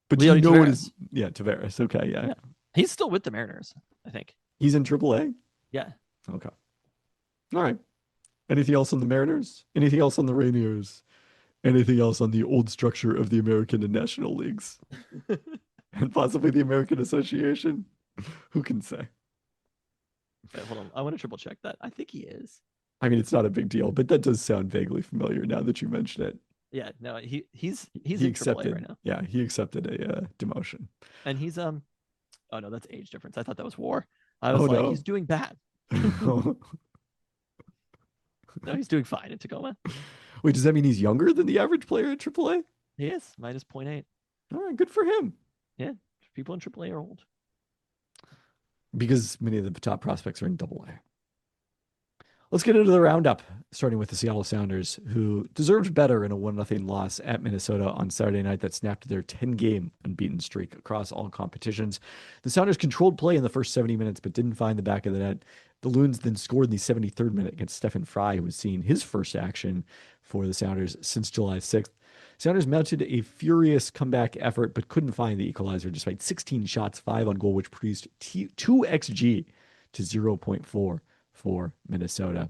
But do Leody you know what Taveras. is? Yeah, Tavares. Okay, yeah. He's still with the Mariners, I think. He's in AAA. Yeah. Okay. All right. Anything else on the Mariners? Anything else on the Rainiers? Anything else on the old structure of the American and National Leagues? And possibly the American Association? Who can say? Okay, hold on. I want to triple check that. I think he is. I mean, it's not a big deal, but that does sound vaguely familiar now that you mention it. Yeah, no, he's He in accepted AAA right now. Yeah, he accepted a demotion. And he's oh no, that's age difference. I thought that was war. I was Oh, like, no. he's doing bad. No, he's doing fine in Tacoma. Wait, does that mean he's younger than the average player at AAA? He is minus 0.8. All right, good for him. Yeah, people in AAA are old. Because many of the top prospects are in AA. Let's get into the roundup, starting with the Seattle Sounders, who deserved better in a 1-0 loss at Minnesota on Saturday night that snapped their 10-game unbeaten streak across all competitions. The Sounders controlled play in the first 70 minutes, but didn't find the back of the net. The Loons then scored in the 73rd minute against Stephen Fry, who was seeing his first action for the Sounders since July 6th. Sounders mounted a furious comeback effort, but couldn't find the equalizer despite 16 shots, 5 on goal, which produced 2 XG to 0.4 for Minnesota.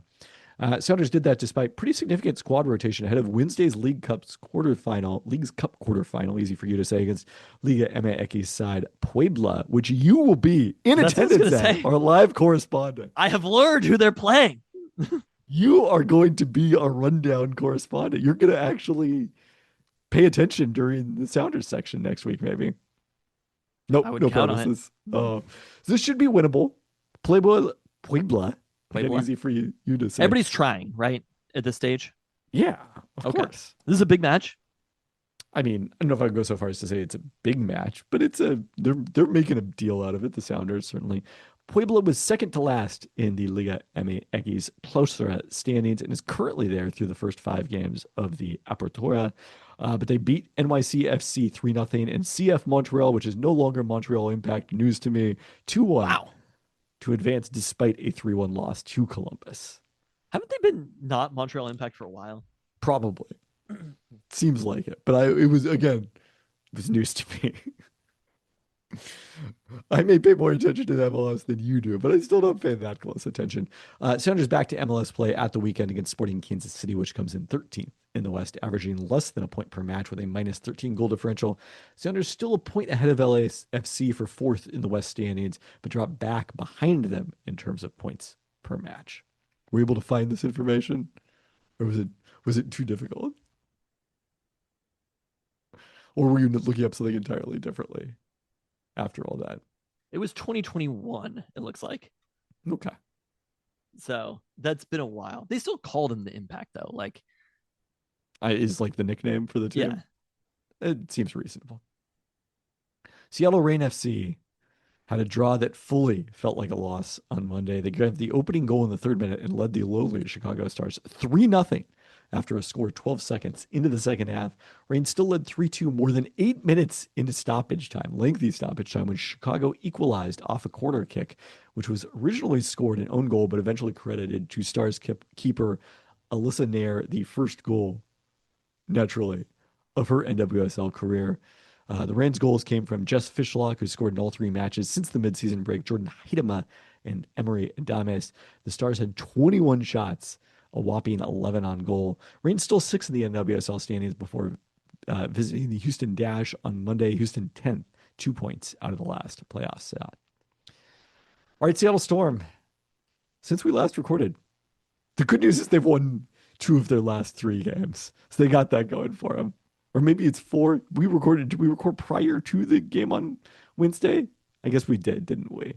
Sounders did that despite pretty significant squad rotation ahead of Wednesday's League's Cup quarterfinal, easy for you to say, against Liga MX side Puebla, which you will be in That's what I was attendance gonna at, say. our live correspondent. I have learned who they're playing. You are going to be our rundown correspondent. You're going to actually pay attention during the Sounders section next week, maybe. Nope, I would no count on it. promises. This should be winnable. Puebla. Again, Puebla. easy for you to say. Everybody's trying, right? At this stage. Yeah, of Okay. course. This is a big match. I mean, I don't know if I can go so far as to say it's a big match, but they're making a deal out of it. The Sounders certainly. Puebla was second to last in the Liga MX Clausura standings and is currently there through the first 5 games of the Apertura. But they beat NYCFC 3-0 and CF Montreal, which is no longer Montreal Impact, news to me, 2-1. Wow. To advance despite a 3-1 loss to Columbus. Haven't they been not Montreal Impact for a while? Probably. Seems like it. But it was news to me. I may pay more attention to the MLS than you do, but I still don't pay that close attention. Sounders back to MLS play at the weekend against Sporting Kansas City, which comes in 13th in the West, averaging less than a point per match with a minus 13 goal differential. Sounders still a point ahead of LAFC for 4th in the West standings, but drop back behind them in terms of points per match. Were you able to find this information? Or was it too difficult? Or were you looking up something entirely differently after all that? It was 2021, it looks like. Okay. So that's been a while. They still called him the Impact, though. Like, Is like the nickname for the team? yeah. It seems reasonable. Seattle Reign FC had a draw that fully felt like a loss on Monday. They got the opening goal in the 3rd minute and led the lowly Chicago Stars 3-0 after a score 12 seconds into the second half. Reign still led 3-2 more than 8 minutes into stoppage time, lengthy stoppage time, when Chicago equalized off a corner kick, which was originally scored an own goal, but eventually credited to Stars keeper Alyssa Nair, the first goal, naturally, of her NWSL career. The Rams' goals came from Jess Fishlock, who scored in all 3 matches since the midseason break, Jordan Heidema, and Emery Adames. The Stars had 21 shots, a whopping 11 on goal. Reigns still 6th in the NWSL standings before visiting the Houston Dash on Monday. Houston 10th, 2 points out of the last playoff spot. All right, Seattle Storm. Since we last recorded, the good news is they've won 2 of their last 3 games. So they got that going for them. Or maybe it's 4. Did we record prior to the game on Wednesday? I guess we did, didn't we?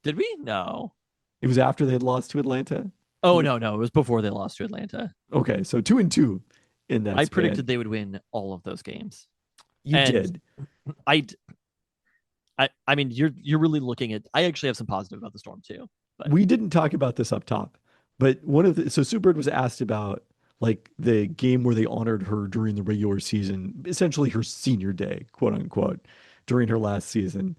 Did we? No. It was after they had lost to Atlanta. Oh, no. It was before they lost to Atlanta. Okay, so 2-2 in that I span. predicted they would win all of those games. You And did. I mean, you're really looking at. I actually have some positive about the Storm too. But We didn't talk about this up top, but so Sue Bird was asked about like the game where they honored her during the regular season, essentially her senior day, quote unquote, during her last season,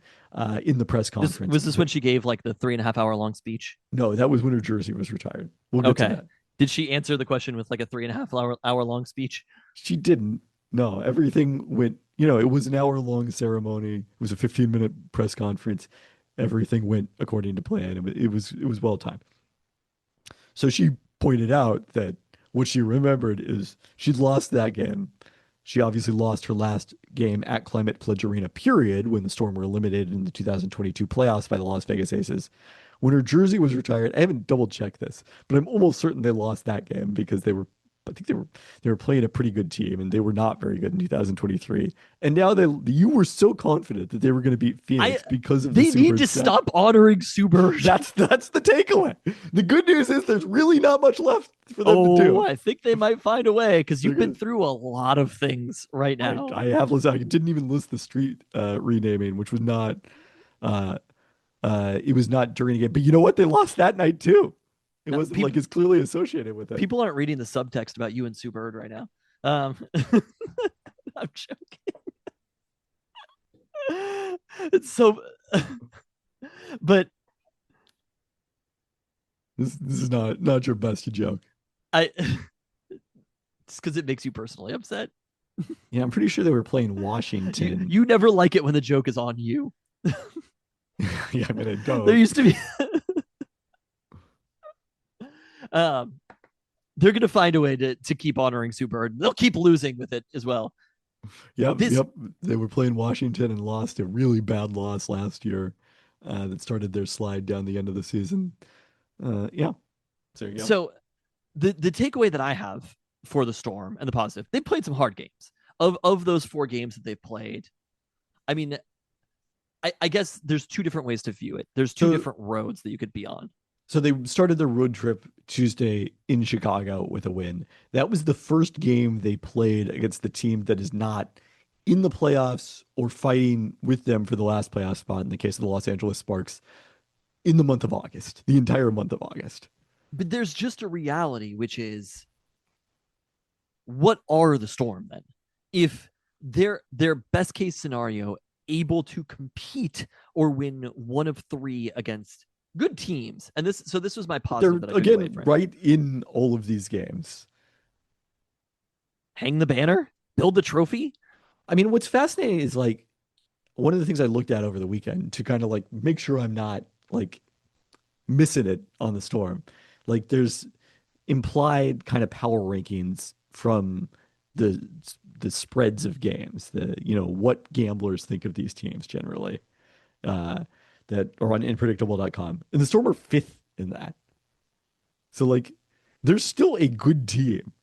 in the press conference. was this when she gave like the 3.5 hour long speech? No, that was when her jersey was retired. We'll get to Okay. that. Did she answer the question with like a 3.5 hour long speech? She didn't. No, everything went, it was an hour-long ceremony. It was a 15-minute press conference. Everything went according to plan. It was well timed. So she pointed out that what she remembered is she'd lost that game. She obviously lost her last game at Climate Pledge Arena, period, when the Storm were eliminated in the 2022 playoffs by the Las Vegas Aces. When her jersey was retired, I haven't double-checked this, but I'm almost certain they lost that game because I think they were playing a pretty good team, and they were not very good in 2023. And now you were so confident that they were going to beat Phoenix because of they the need to stop honoring Sue Bird. That's the takeaway. The good news is there's really not much left for them to do. I think they might find a way because you've been through a lot of things right now. I have listed. I didn't even list the street renaming, which was not. It was not during a game, but you know what? They lost that night too. It wasn't like it's clearly associated with it. People aren't reading the subtext about you and Sue Bird right now. I'm joking. It's so, but this is not your best joke. it's because it makes you personally upset. Yeah, I'm pretty sure they were playing Washington. You never like it when the joke is on you. Yeah, I mean, I don't. There used to be. They're gonna find a way to keep honoring Sue Bird. They'll keep losing with it as well. Yep. They were playing Washington and lost a really bad loss last year that started their slide down the end of the season. Yeah. So there you go. So the takeaway that I have for the Storm and the positive, they played some hard games. Of those 4 games that they've played, I mean, I guess there's 2 different ways to view it. There's 2 different roads that you could be on. So they started their road trip Tuesday in Chicago with a win. That was the first game they played against the team that is not in the playoffs or fighting with them for the last playoff spot in the case of the Los Angeles Sparks in the month of August, the entire month of August. But there's just a reality, which is, what are the Storm then? If their best case scenario able to compete or win 1 of 3 against good teams, and this was my positive. They're that I took away again from it. right in all of these games. Hang the banner, build the trophy. I mean, what's fascinating is like one of the things I looked at over the weekend to kind of like make sure I'm not like missing it on the Storm. Like there's implied kind of power rankings from the spreads of games, what gamblers think of these teams generally. That are on unpredictable.com. And the Storm are 5th in that. So like they're still a good team.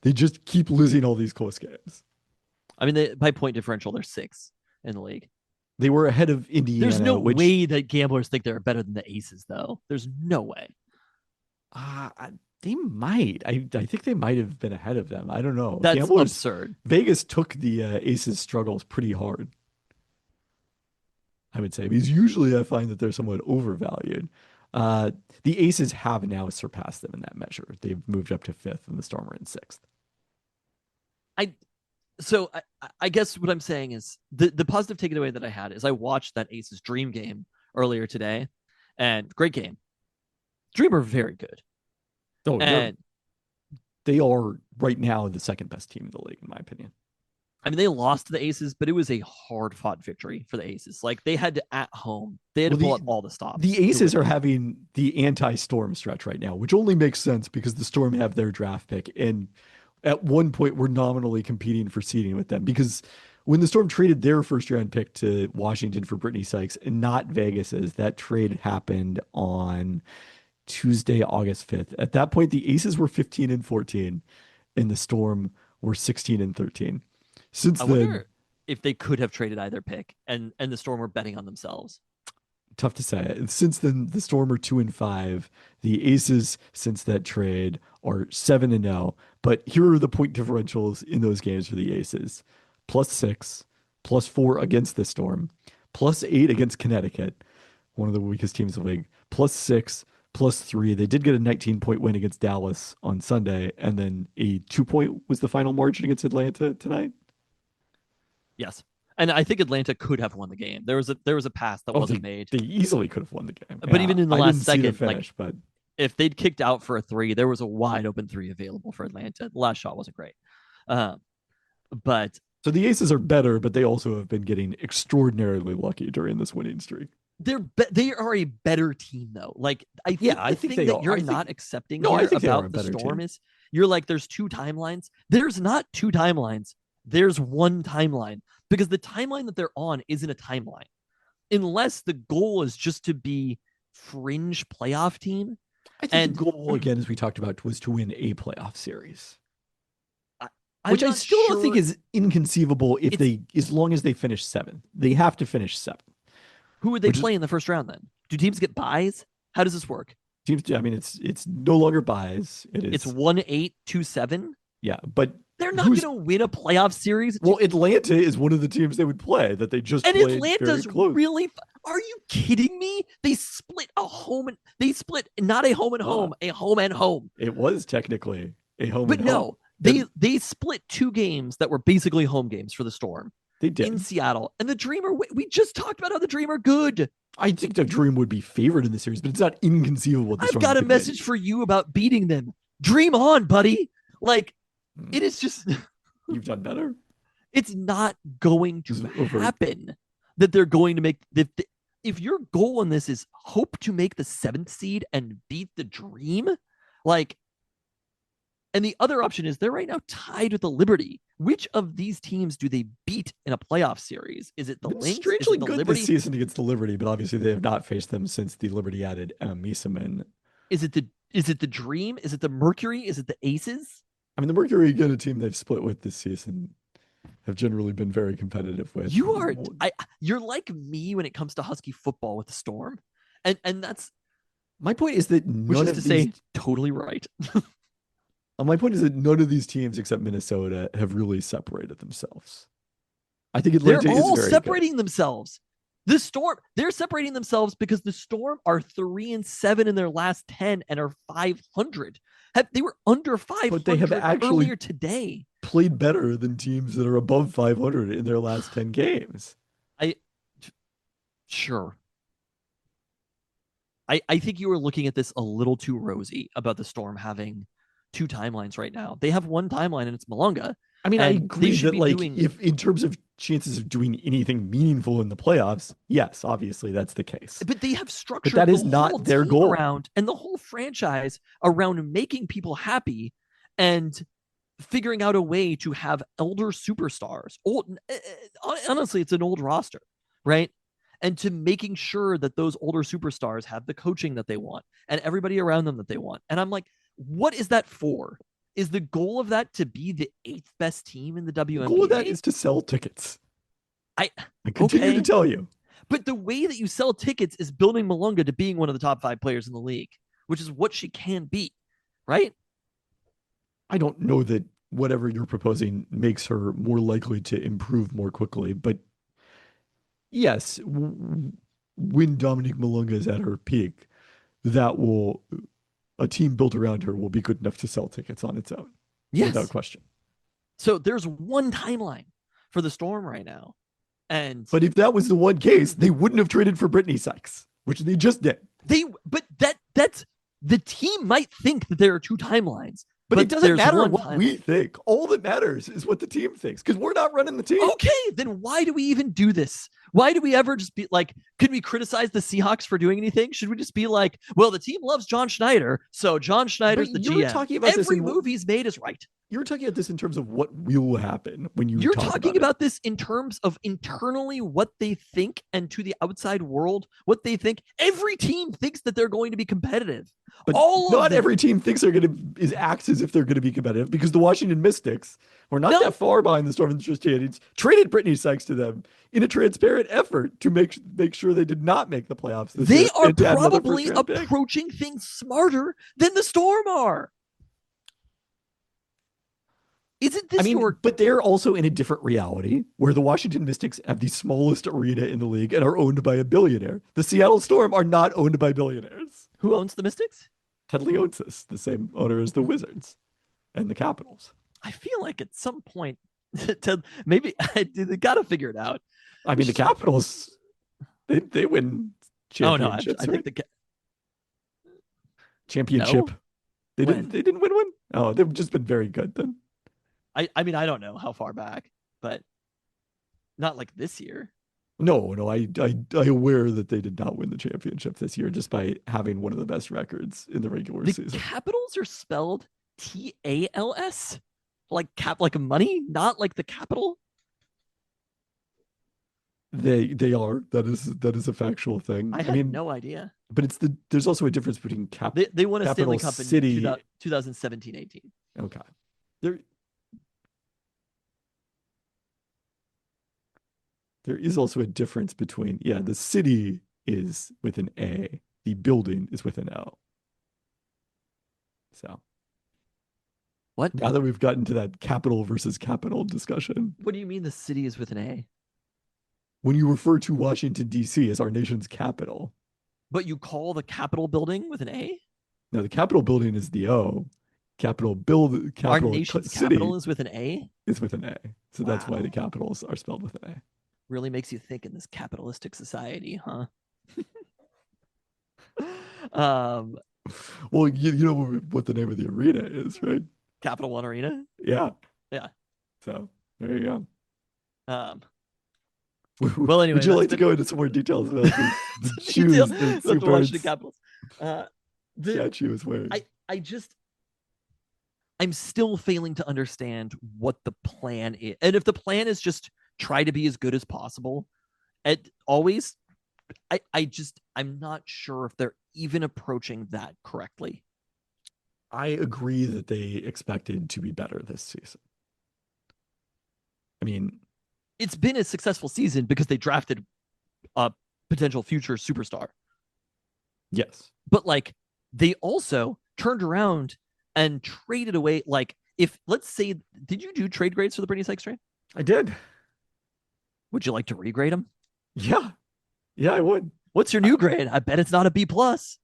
They just keep losing all these close games. I mean, by point differential, they're 6th in the league. They were ahead of Indiana. There's no way that gamblers think they're better than the Aces, though. There's no way. They might. I think they might have been ahead of them. I don't know. That's Gamblers, absurd. Vegas took the Aces struggles pretty hard, I would say, because usually I find that they're somewhat overvalued. The Aces have now surpassed them in that measure. They've moved up to 5th, and the Storm are in 6th. So I guess what I'm saying is the positive takeaway that I had is I watched that Aces Dream game earlier today, and great game. Dream are very good. Oh, and they are right now the 2nd best team in the league, in my opinion. I mean, they lost to the Aces, but it was a hard-fought victory for the Aces. Like, they had to, at home, they had to pull out all the stops. The Aces are having the anti-Storm stretch right now, which only makes sense because the Storm have their draft pick. And at one point, we're nominally competing for seeding with them because when the Storm traded their first-round pick to Washington for Brittany Sykes and not Vegas's, that trade happened on Tuesday, August 5th. At that point, the Aces were 15-14. and the Storm were 16 and 13. Since I then, wonder if they could have traded either pick, and the Storm were betting on themselves. tough to say. Since then, the Storm are 2 and 5. The Aces, since that trade, are 7 and 0. But here are the point differentials in those games for the Aces: +6, +4 against the Storm, +8 against Connecticut, one of the weakest teams in the league, +6, +3. They did get a 19-point win against Dallas on Sunday, and then a 2-point was the final margin against Atlanta tonight. Yes. And I think Atlanta could have won the game. There was a pass that wasn't made. They easily could have won the game. But even in the I last didn't see the second, finish, but if they'd kicked out for a 3, there was a wide open 3 available for Atlanta. The last shot wasn't great. But so the Aces are better, but they also have been getting extraordinarily lucky during this winning streak. they are a better team though. Like I think they that are. you're not accepting No, I here think they are a about the better Storm team. is you're like there's 2 timelines. There's not 2 timelines. There's one timeline because the timeline that they're on isn't a timeline. Unless the goal is just to be fringe playoff team. I think the goal, again, as we talked about, was to win a playoff series. I'm Which I not still don't think sure- is inconceivable as long as they finish 7. They have to finish 7. Who would they which is- play in the first round then? Do teams get buys? How does this work? Teams, I mean, it's no longer buys. It's 1-8, 2-7. Yeah, but They're not going to win a playoff series. well, Atlanta is one of the teams they would play that they just And played Atlanta's very close. really. Are you kidding me? They split a home and they split not a home and home, a home and home. It was technically a home, But and no, home. they split 2 games that were basically home games for the Storm They did. in Seattle. And the Dream are. We just talked about how the Dream are good. I think the Dream would be favored in the series, but it's not inconceivable. I've got a message for you about beating them. Dream on, buddy. Like it is just. You've done better. It's not going to This is over. happen that they're going to make if your goal in this is hope to make the 7th seed and beat the Dream, like, and the other option is they're right now tied with the Liberty. Which of these teams do they beat in a playoff series? Is it the It's Lynx? strangely Is it the good Liberty? this season against the Liberty, but obviously they have not faced them since the Liberty added Miesemann. Is it the Dream? Is it the Mercury? Is it the Aces? I mean, the Mercury, again, a team they've split with this season, have generally been very competitive with. You're like me when it comes to Husky football with the Storm, and that's My point is that which none is of to these, say totally right. my point is that none of these teams except Minnesota have really separated themselves. I think Atlanta They're is all very separating themselves. The Storm, they're separating themselves because the Storm are 3-7 in their last 10 and are 500. They were under 500 But they have actually earlier today. good. Played better than teams that are above 500 in their last 10 games. Sure. I think you were looking at this a little too rosy about the Storm having 2 timelines right now. They have one timeline and it's Malunga. I mean, I And they agree should that, be like, doing- if in terms of chances of doing anything meaningful in the playoffs, yes, obviously that's the case. But they have structured that is the not whole their team goal. around and the whole franchise around making people happy and figuring out a way to have elder superstars. Honestly, it's an old roster, right? And to making sure that those older superstars have the coaching that they want and everybody around them that they want. And I'm like, what is that for? Is the goal of that to be the 8th best team in the WNBA? The goal of that is to sell tickets. I continue okay. to tell you. But the way that you sell tickets is building Malunga to being one of the top 5 players in the league, which is what she can be, right? I don't know that whatever you're proposing makes her more likely to improve more quickly, but yes, when Dominique Malunga is at her peak, a team built around her will be good enough to sell tickets on its own. Yes. Without question. So there's one timeline for the Storm right now. But if that was the one case, they wouldn't have traded for Brittany Sykes, which they just did. That's the team might think that there are 2 timelines. But it doesn't there's matter one what we think. All that matters is what the team thinks, because we're not running the team. Okay, then why do we even do this? Why do we ever just be like, could we criticize the Seahawks for doing anything? Should we just be like, well, the team loves John Schneider, so John Schneider's But the you're GM. talking about this Every in- move he's made is right. You're talking about this in terms of what will happen when you You're talk talking about about this in terms of internally what they think, and to the outside world what they think. Every team thinks that they're going to be competitive. But All not of them. every team thinks they're going to acts as if they're going to be competitive, because the Washington Mystics were not No. that far behind the Storm and the Trojans, traded Brittany Sykes to them in a transparent effort to make sure they did not make the playoffs this They year are and to add another probably first-round pick. approaching things smarter than the Storm are. Isn't this your but they're also in a different reality where the Washington Mystics have the smallest arena in the league and are owned by a billionaire. The Seattle Storm are not owned by billionaires. who owns the Mystics? Ted Leonsis, the same owner as the Wizards and the Capitals. I feel like at some point, maybe they got to figure it out. I mean, the Capitals, they win Oh no, championships. I right? think the championship. No? They When? didn't win one. Oh, they've just been very good then. I mean, I don't know how far back, but not like this year. No, I aware that they did not win the championship this year, despite having one of the best records in the regular The season. Capitals are spelled TALS, like like money, not like the capital. They are. That is a factual thing. I had no idea. But there's also a difference between They won a Stanley Capital Cup in City. 2017-18. Okay. There is also a difference between, the city is with an A, the building is with an O. So What? now that we've gotten to that capital versus capital discussion, What do you mean the city is with an A? when you refer to Washington, D.C. as our nation's capital, But you call the Capitol building with an A? now the Capitol building is the O. Capital Our nation's city capital is with an A? is with an A. So that's why Wow. the capitals are spelled with an A. Really makes you think in this capitalistic society, huh? Well, you know what the name of the arena is, right? Capital One Arena. Yeah. Yeah. So there you go. Well, anyway, would you that's like to been- go into some more details about the shoes Detail that about Sue the Washington Bird's Capitals. statue is wearing? I'm still failing to understand what the plan is. And if the plan is just try to be as good as possible, I'm not sure if they're even approaching that correctly. I agree that they expected to be better this season. I mean, It's been a successful season because they drafted a potential future superstar. yes. But like they also turned around and traded away. Like if let's say, did you do trade grades for the Brittany Sykes trade? I did. Would you like to regrade them? Yeah. Yeah, I would. What's your new grade? I bet it's not a B plus.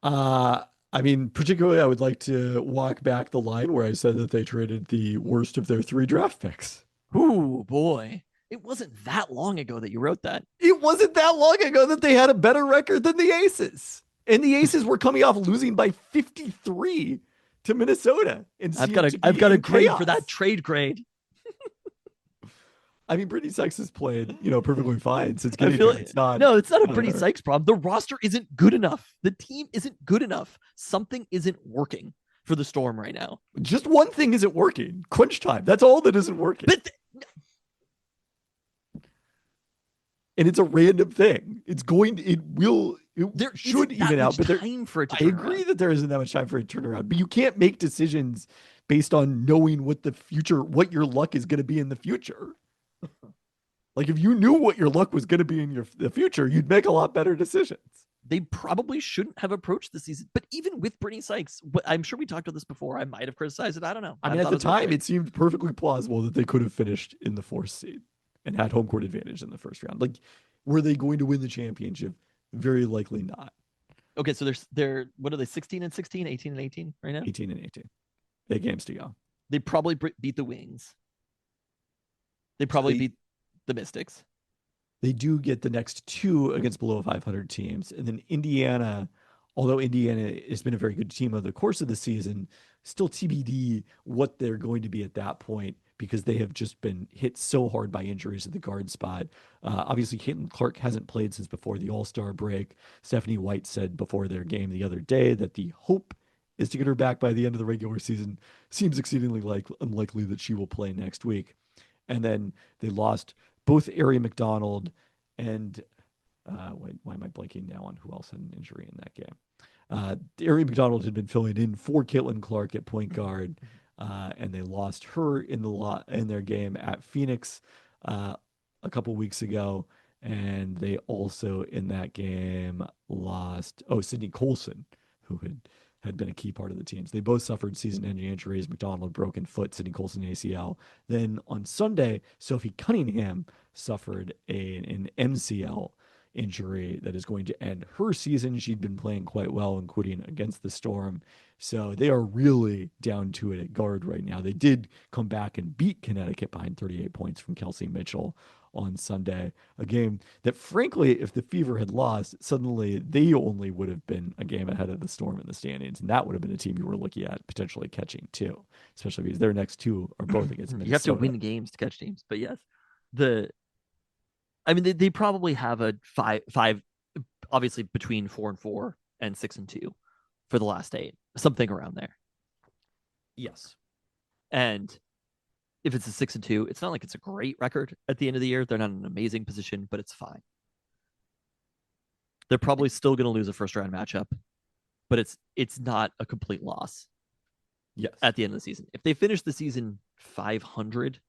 I mean, particularly I would like to walk back the line where I said that they traded the worst of their 3 draft picks. Ooh boy, it wasn't that long ago that you wrote that. It wasn't that long ago that they had a better record than the Aces. And the Aces were coming off losing by 53 to Minnesota. And I've got a grade for that trade grade. I mean, Brittany Sykes has played, perfectly fine since I getting feel there. It's not. No, it's not a I Brittany don't know. Sykes problem. The roster isn't good enough. The team isn't good enough. Something isn't working for the Storm right now. Just one thing isn't working. Crunch time. That's all that isn't working. But And it's a random thing. It there should isn't that even out. much But time for it to I turn agree around. that there isn't that much time for a turnaround. But you can't make decisions based on knowing what your luck is going to be in the future. Like if you knew what your luck was going to be in the future, you'd make a lot better decisions. They probably shouldn't have approached the season. But even with Brittany Sykes, I'm sure we talked about this before. I might have criticized it. I don't know. I mean, at the time, it seemed perfectly plausible that they could have finished in the 4th seed and had home court advantage in the first round. Like, were they going to win the championship? Very likely not. okay. So they're what are they? 16 and 16, 18 and 18 right now. 18 and 18. 8 games to go. They probably beat the Wings. They probably beat the Mystics. They do get the next 2 against below 500 teams. And then Indiana, although Indiana has been a very good team over the course of the season, still TBD what they're going to be at that point because they have just been hit so hard by injuries at the guard spot. Obviously, Caitlin Clark hasn't played since before the All-Star break. Stephanie White said before their game the other day that the hope is to get her back by the end of the regular season. Seems exceedingly unlikely that she will play next week. And then they lost both Ari McDonald and why am I blanking now on who else had an injury in that game? Ari McDonald had been filling in for Caitlin Clark at point guard, and they lost her in their game at Phoenix a couple weeks ago. And they also in that game lost Sydney Colson, who had been a key part of the teams. They both suffered season-ending injuries. McDonald broken foot, Sydney Colson ACL. Then on Sunday, Sophie Cunningham suffered an MCL injury that is going to end her season. She'd been playing quite well, including against the Storm. So they are really down to it at guard right now. They did come back and beat Connecticut behind 38 points from Kelsey Mitchell on Sunday, a game that, frankly, if the Fever had lost, suddenly they only would have been a game ahead of the Storm in the standings, and that would have been a team you were looking at potentially catching too, especially because their next two are both against Minnesota. You have to win games to catch teams, but yes, they probably have a five, obviously between 4-4 and 6-2 for the last 8, something around there. Yes, and if it's a 6-2, it's not like it's a great record at the end of the year. They're not in an amazing position, but it's fine. They're probably still going to lose a first round matchup, but it's not a complete loss. Yes. At the end of the season, if they finish the season 500,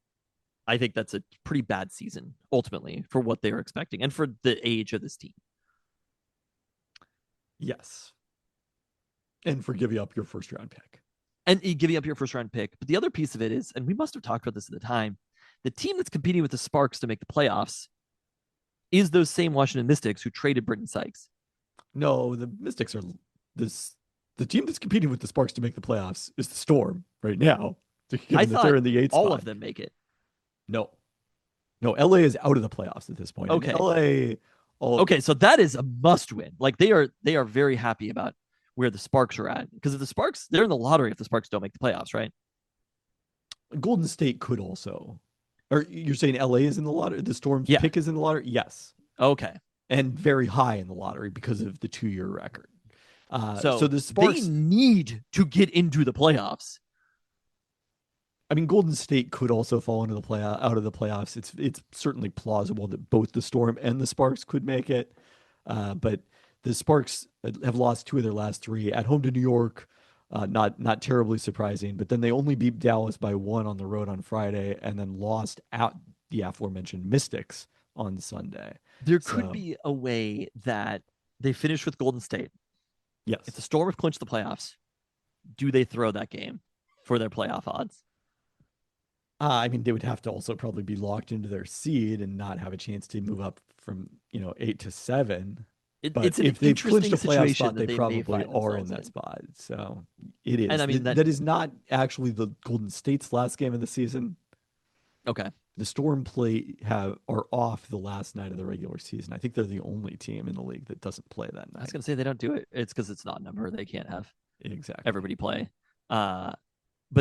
I think that's a pretty bad season ultimately for what they were expecting and for the age of this team. Yes. And for giving up your first round pick. And giving up your first round pick. But the other piece of it is, and we must have talked about this at the time, the team that's competing with the Sparks to make the playoffs is those same Washington Mystics who traded Britton Sykes. No, the Mystics are the team that's competing with the Sparks to make the playoffs is the Storm right now. I thought they're in the 8th all spot. of them make it. No, LA is out of the playoffs at this point. Okay. Okay, so that is a must win. Like they are very happy about where the Sparks are at. Because if the Sparks, they're in the lottery if the Sparks don't make the playoffs, right? Golden State could also. Or you're saying LA is in the lottery? The Storm's pick is in the lottery? Yes. Okay. And very high in the lottery because of the 2-year record. So the Sparks, they need to get into the playoffs. I mean, Golden State could also fall into out of the playoffs. It's certainly plausible that both the Storm and the Sparks could make it. But the Sparks have lost 2 of their last 3 at home to New York. Not terribly surprising, but then they only beat Dallas by 1 on the road on Friday, and then lost at the aforementioned Mystics on Sunday. There could be a way that they finish with Golden State. Yes. If the Storm have clinched the playoffs, do they throw that game for their playoff odds? I mean, they would have to also probably be locked into their seed and not have a chance to move up from 8 to 7. But it's an if they've clinched a playoff situation spot, that they probably are in that spot. So it is. And I mean, that is not actually the Golden State's last game of the season. Okay. The Storm are off the last night of the regular season. I think they're the only team in the league that doesn't play that night. I was going to say they don't do it. It's because it's not a number. They can't have everybody play. But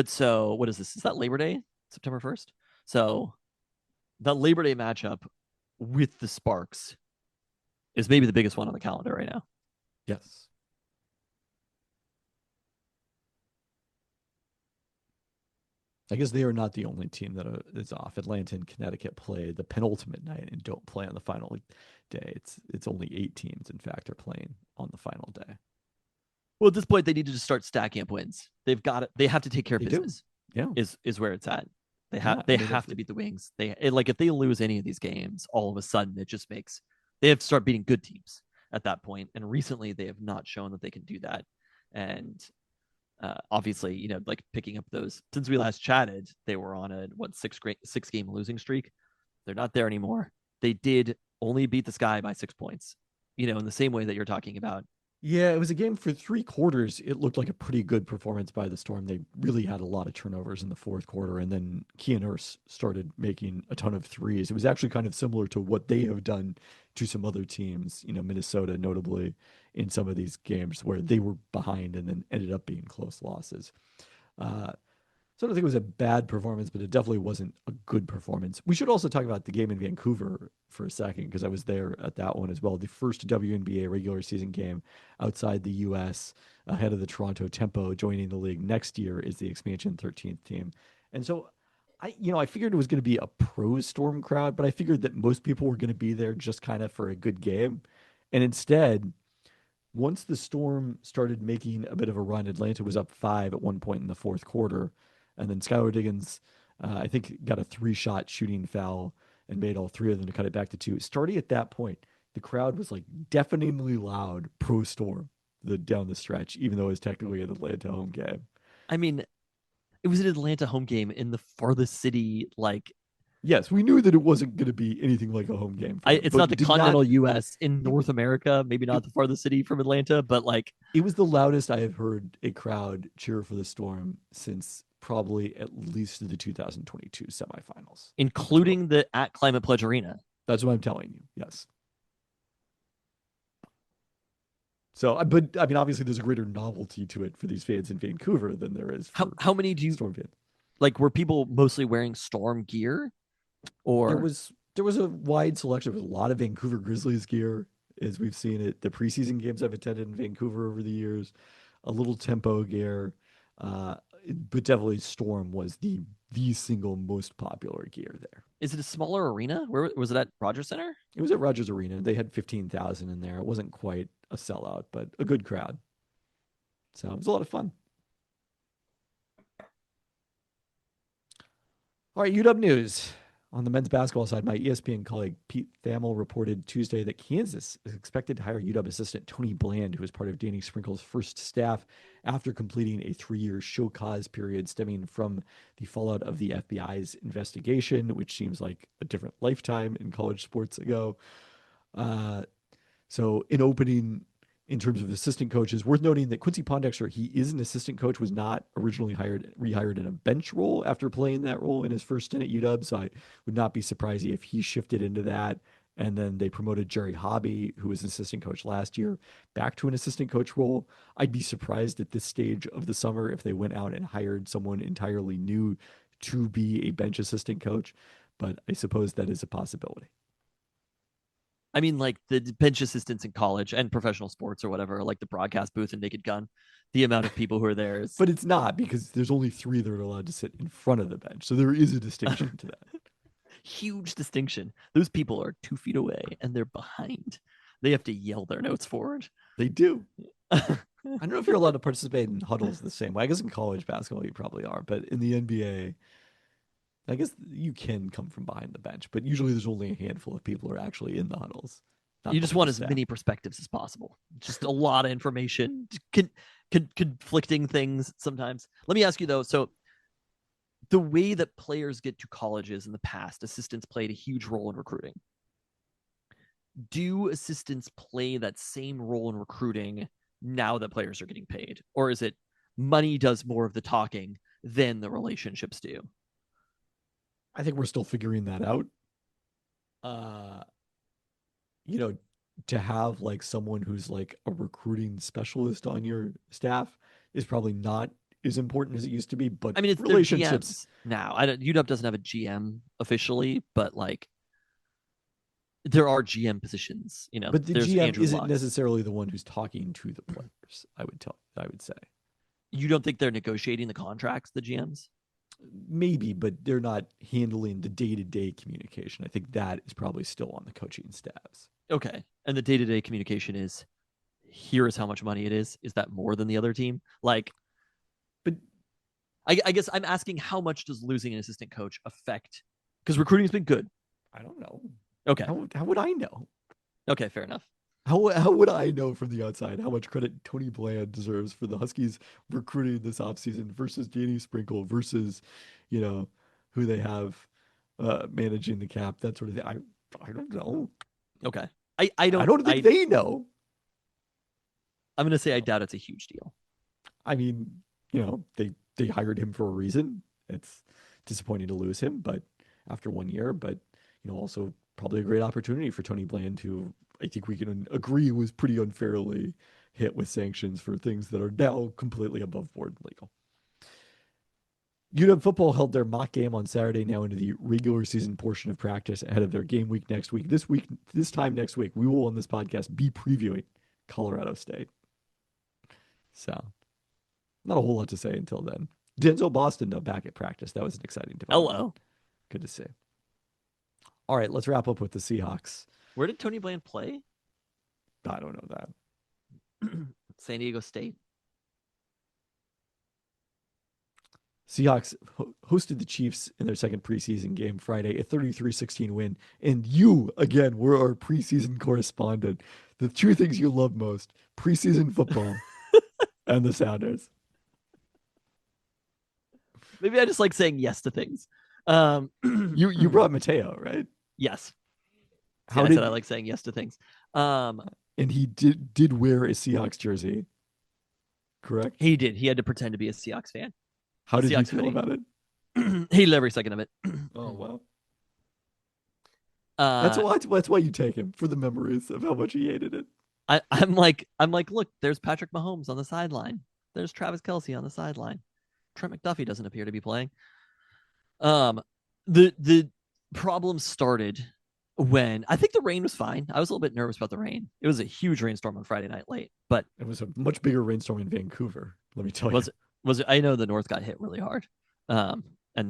so what is this? Is that Labor Day, September 1st? So the Labor Day matchup with the Sparks is maybe the biggest one on the calendar right now. Yes. I guess they are not the only team that is off. Atlanta and Connecticut play the penultimate night and don't play on the final day. It's only 8 teams, in fact, are playing on the final day. Well, at this point, they need to just start stacking up wins. They've got it. They have to take care of business. Yeah, is where it's at. They have to beat the Wings. If they lose any of these games, all of a sudden it just makes they have to start beating good teams at that point. And recently, they have not shown that they can do that. And obviously, like picking up those since we last chatted, they were on a 6-game losing streak. They're not there anymore. They did only beat the Sky by 6 points. In the same way that you're talking about. Yeah, it was a game for 3 quarters. It looked like a pretty good performance by the Storm. They really had a lot of turnovers in the 4th quarter, and then Kia Nurse started making a ton of threes. It was actually kind of similar to what they have done to some other teams, Minnesota notably, in some of these games where they were behind and then ended up being close losses. So I don't think it was a bad performance, but it definitely wasn't a good performance. We should also talk about the game in Vancouver for a second because I was there at that one as well. The first WNBA regular season game outside the U.S. ahead of the Toronto Tempo joining the league next year is the expansion 13th team. And so I figured it was going to be a pro Storm crowd, but I figured that most people were going to be there just kind of for a good game. And instead, once the Storm started making a bit of a run, Atlanta was up 5 at one point in the fourth quarter. And then Skylar Diggins, I think, got a 3-shot shooting foul and made all 3 of them to cut it back to 2. Starting at that point, the crowd was like deafeningly loud pro Storm down the stretch, even though it was technically an Atlanta home game. I mean, it was an Atlanta home game in the farthest city. Like, Yes, we knew that it wasn't going to be anything like a home game. For them, it's but not the did continental U.S. in North America, maybe not the farthest city from Atlanta, but like It was the loudest I have heard a crowd cheer for the Storm since probably at least the 2022 semifinals. including the at Climate Pledge Arena. That's what I'm telling you. Yes. So, but I mean, obviously, there's a greater novelty to it for these fans in Vancouver than there is for How many do you Storm fans. like? Were people mostly wearing Storm gear, or There was a wide selection. There was a lot of Vancouver Grizzlies gear, as we've seen it. The preseason games I've attended in Vancouver over the years, a little Tempo gear, uh, but definitely Storm was the single most popular gear there. is it a smaller arena? Where was it at? Rogers Center? It was at Rogers Arena. They had 15,000 in there. It wasn't quite a sellout, but a good crowd. So it was a lot of fun. All right, UW news. On the men's basketball side, my ESPN colleague Pete Thamel reported Tuesday that Kansas is expected to hire UW assistant Tony Bland, who was part of Danny Sprinkle's first staff after completing a 3-year show cause period stemming from the fallout of the FBI's investigation, which seems like a different lifetime in college sports ago. So in opening, in terms of assistant coaches, worth noting that Quincy Pondexter, he is an assistant coach, was not originally rehired in a bench role after playing that role in his first stint at UW. So I would not be surprised if he shifted into that. And then they promoted Jerry Hobby, who was an assistant coach last year, back to an assistant coach role. I'd be surprised at this stage of the summer if they went out and hired someone entirely new to be a bench assistant coach. But I suppose that is a possibility. I mean, like the bench assistants in college and professional sports or whatever, like the broadcast booth and Naked Gun, the amount of people who are there is. But it's not, because there's only 3 that are allowed to sit in front of the bench. So there is a distinction to that. Huge distinction. Those people are 2 feet away and they're behind. They have to yell their notes forward. They do. I don't know if you're allowed to participate in huddles the same way. I guess in college basketball you probably are, but in the NBA, I guess you can come from behind the bench, but usually there's only a handful of people who are actually in the huddles. You just want as many perspectives as possible. Just a lot of information, conflicting things sometimes. Let me ask you though, so the way that players get to colleges in the past, assistants played a huge role in recruiting. Do assistants play that same role in recruiting now that players are getting paid? Or is it money does more of the talking than the relationships do? I think we're still figuring that out. To have like someone who's like a recruiting specialist on your staff is probably not as important as it used to be. But I mean, it's relationships now. UW doesn't have a GM officially, but like there are GM positions. But the there's GM Andrew isn't Luck. necessarily the one who's talking to the players. I would say. You don't think they're negotiating the contracts, the GMs? Maybe, but they're not handling the day-to-day communication. I think that is probably still on the coaching staffs. Okay. And the day-to-day communication is, here is how much money it is. Is that more than the other team? Like, but I guess I'm asking, how much does losing an assistant coach affect? Because recruiting's been good. I don't know. Okay. How would I know? Okay, fair enough. How would I know from the outside how much credit Tony Bland deserves for the Huskies recruiting this offseason versus Danny Sprinkle versus, who they have managing the cap, that sort of thing. I don't know. Okay. I don't think they know. I'm going to say I doubt it's a huge deal. I mean, they hired him for a reason. It's disappointing to lose him, but after 1 year, but also probably a great opportunity for Tony Bland, who I think we can agree was pretty unfairly hit with sanctions for things that are now completely above board legal. UW football held their mock game on Saturday, now into the regular season portion of practice ahead of their game week next week. This time next week, we will on this podcast be previewing Colorado State. So, not a whole lot to say until then. Denzel Boston, though, back at practice. That was an exciting development. Hello. Good to see. All right, let's wrap up with the Seahawks. Where did Tony Bland play? I don't know that. San Diego State. Seahawks hosted the Chiefs in their second preseason game Friday, a 33-16 win. And you, again, were our preseason correspondent. The two things you love most, preseason football and the Sounders. Maybe I just like saying yes to things. You brought Mateo, right? Yes. How I did said I like saying yes to things. and he did wear a Seahawks jersey, correct? He did. He had to pretend to be a Seahawks fan. How did you Seahawks feel hoodie. about it? Hated every second of it. Oh wow. Uh, That's why you take him, for the memories of how much he hated it. I'm like, look, there's Patrick Mahomes on the sideline. There's Travis Kelce on the sideline. Trent McDuffie doesn't appear to be playing. The problem started when I think the rain was fine. I was a little bit nervous about the rain. It was a huge rainstorm on Friday night late, but It was a much bigger rainstorm in Vancouver, let me tell you. was it? I know the North got hit really hard. And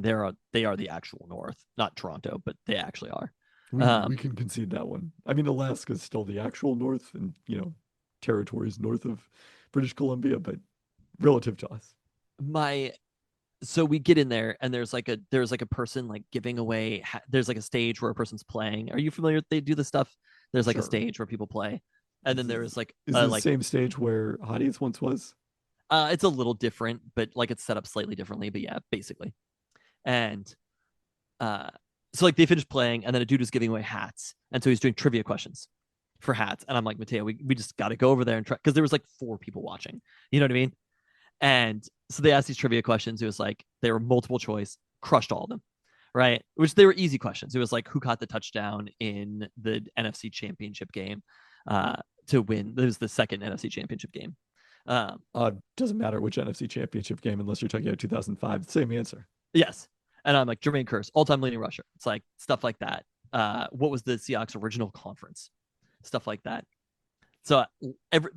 they are the actual North, not Toronto, but they actually are. We can concede that one. I mean, Alaska's still the actual North, and territories north of British Columbia, but relative to us. So we get in there and there's like a person like giving away there's like a stage where a person's playing. Are you familiar? They do this stuff. There's like a Sure. stage where people play, and then there is like Is it the same stage where Hotties once was? it's a little different, but like it's set up slightly differently, but yeah, basically. And so like they finished playing, and then a dude was giving away hats, and so he's doing trivia questions for hats, and I'm like, Mateo, we just got to go over there and try, because there was like 4 people watching, you know what I mean? And so they asked these trivia questions. It was like they were multiple choice, crushed all of them, right? Which they were easy questions. It was like, who caught the touchdown in the NFC Championship game to win? It was the second NFC Championship game. Doesn't matter which NFC Championship game, unless you're talking about 2005. Same answer. Yes. And I'm like, Jermaine Kearse, all-time leading rusher. It's like stuff like that. What was the Seahawks original conference? Stuff like that. So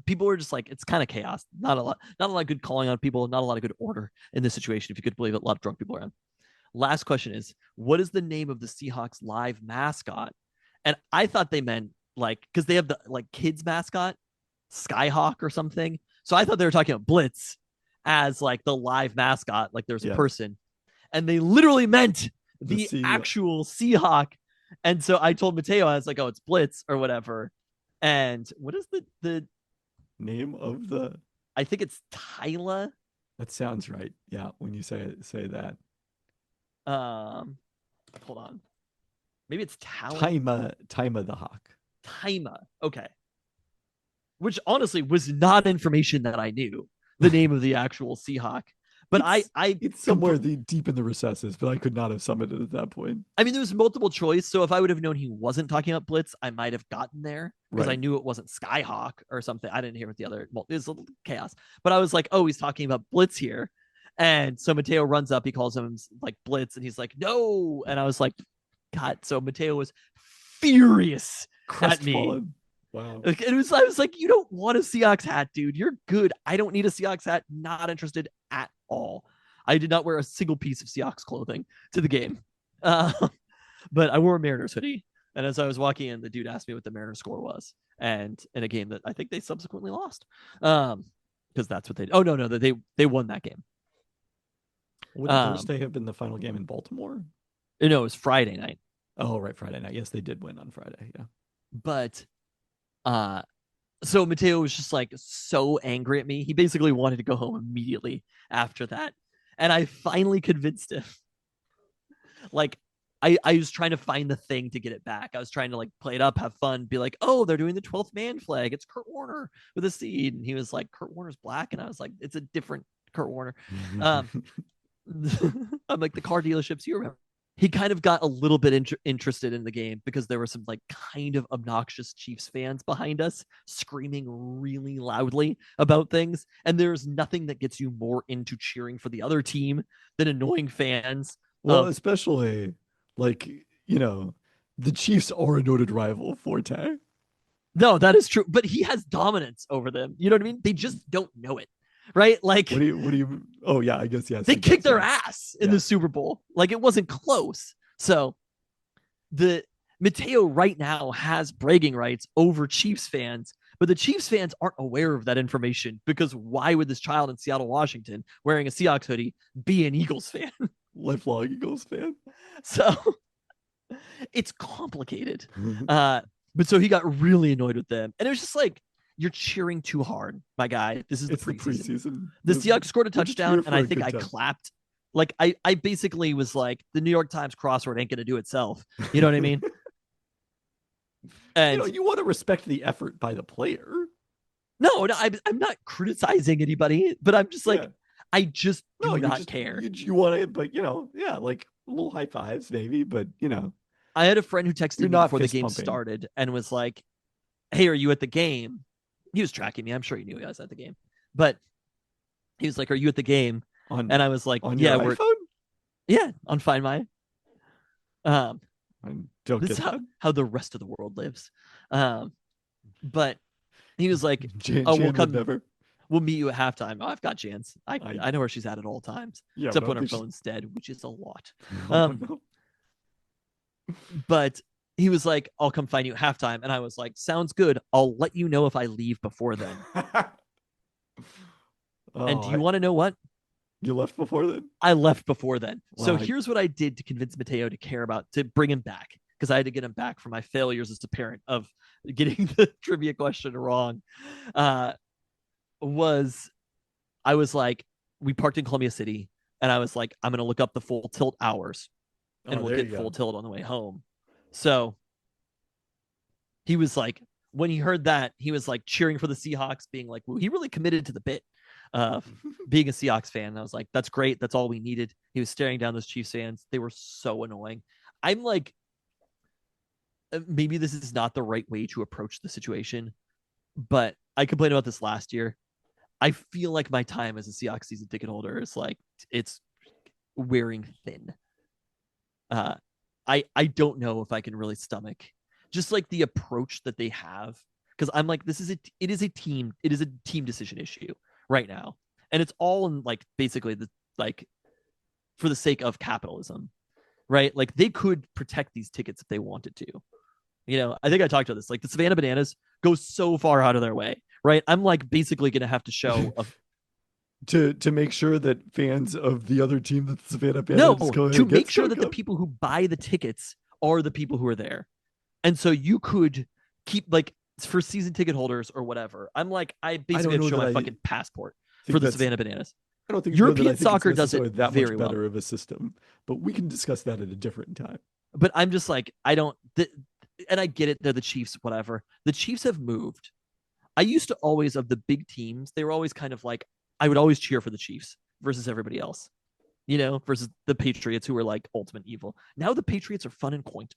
people were just like, it's kind of chaos. Not a lot of good calling on people. Not a lot of good order in this situation, if you could believe it. A lot of drunk people around. Last question is, what is the name of the Seahawks live mascot? And I thought they meant like, because they have the like kids mascot, Skyhawk or something. So I thought they were talking about Blitz as like the live mascot, like there's a person. And they literally meant the actual Seahawk. And so I told Mateo, I was like, oh, it's Blitz or whatever. And what is the name of the? I think it's Tyla. That sounds right. Yeah, when you say that. Hold on. Maybe it's Tyla. Tyma the Hawk. Tyma. Okay. Which honestly was not information that I knew. The name of the actual Seahawk. But it's somewhere deep in the recesses, but I could not have summoned it at that point. I mean, there was multiple choice. So if I would have known he wasn't talking about Blitz, I might have gotten there because I knew it wasn't Skyhawk or something. I didn't hear what the other, well, it was a little chaos. But I was like, oh, he's talking about Blitz here. And so Mateo runs up, he calls him like Blitz, and he's like, no. And I was like, God. So Mateo was furious at me. Wow. I was like, you don't want a Seahawks hat, dude. You're good. I don't need a Seahawks hat. Not interested at all. I did not wear a single piece of Seahawks clothing to the game. But I wore a Mariners hoodie. And as I was walking in, the dude asked me what the Mariners score was. And in a game that I think they subsequently lost. Because that's what they did. Oh, no, they won that game. Would Thursday have been the final game in Baltimore? No, it was Friday night. Oh, right, Friday night. Yes, they did win on Friday. Yeah. But so Mateo was just like so angry at me. He basically wanted to go home immediately after that. And I finally convinced him. Like I was trying to find the thing to get it back. I was trying to like play it up, have fun, be like, oh, they're doing the 12th man flag. It's Kurt Warner with a seed. And he was like, Kurt Warner's black. And I was like, it's a different Kurt Warner. I'm like, the car dealerships you remember. he kind of got a little bit interested in the game because there were some like kind of obnoxious Chiefs fans behind us screaming really loudly about things. And there's nothing that gets you more into cheering for the other team than annoying fans. Well, especially like, the Chiefs are a noted rival, Forte. No, that is true. But he has dominance over them. You know what I mean? They just don't know it. Right? Like, What do you, oh, yeah, I guess, yes. they he does, kicked their yeah. ass in the Super Bowl. Like, it wasn't close. So the Mateo right now has bragging rights over Chiefs fans, but the Chiefs fans aren't aware of that information because why would this child in Seattle, Washington, wearing a Seahawks hoodie be an Eagles fan? Lifelong Eagles fan. So it's complicated. But so he got really annoyed with them. And it was just like, you're cheering too hard, my guy. This is the It's the preseason. preseason. The Seahawks scored a We're just touchdown, here and for I a think good I time. clapped. Like, I basically was like, the New York Times crossword ain't going to do itself. You know what I mean? And you want to respect the effort by the player. no, I'm not criticizing anybody, but I'm just like, Yeah. I just do No, not care. You want it, but yeah, like little high fives maybe, but I had a friend who texted You're me not before the fist game pumping. started and was like, "Hey, are you at the game?" He was tracking me. I'm sure he knew I was at the game, but he was like, "Are you at the game?" on And I was like, on "Yeah, your we're iPhone. on Find My." Um, I don't this get is that. how the rest of the world lives. But he was like, Jan, "Oh, Jan we'll would come. never. We'll meet you at halftime." Oh, I've got Jan's. I I- know where she's at all times, Yeah, except but when I her think she's- phone's dead, which is a lot. Oh, no. But he was like, "I'll come find you at halftime," and I was like, "Sounds good. I'll let you know if I leave before then." And do you want to know what? You left before then? I left before then. So Wow. here's what I did to convince Mateo to care about, to bring him back, because I had to get him back for my failures as a parent of getting the trivia question wrong. Was I was like, we parked in Columbia City, and I was like, I'm going to look up the full tilt hours, and we'll there get you full go. tilt on the way home. So he was like, when he heard that, he was like cheering for the Seahawks, being like, well, he really committed to the bit of being a Seahawks fan. And I was like, that's great. That's all we needed. He was staring down those Chiefs fans. They were so annoying. I'm like, maybe this is not the right way to approach the situation, but I complained about this last year. I feel like my time as a Seahawks season ticket holder is like, it's wearing thin. I don't know if I can really stomach just like the approach that they have, because I'm like, it is a team decision issue right now, and it's all in like basically the like for the sake of capitalism, right? Like they could protect these tickets if they wanted to. I think I talked about this. Like the Savannah Bananas go so far out of their way, right? I'm like basically going to have to show to make sure that fans of the other team that the Savannah no Bananas go to make against sure don't that the come. people who buy the tickets are the people who are there. And so you could keep like for season ticket holders or whatever. I'm like, I basically have to show my fucking passport for the Savannah Bananas. I don't think European that I soccer think it's does it necessarily that very much better well. of a system, but we can discuss that at a different time. But I'm just like, I don't, and I get it. They're the Chiefs, whatever. The Chiefs have moved. I used to always, of the big teams, they were always kind of like, I would always cheer for the Chiefs versus everybody else, versus the Patriots who were like ultimate evil. Now the Patriots are fun and quaint.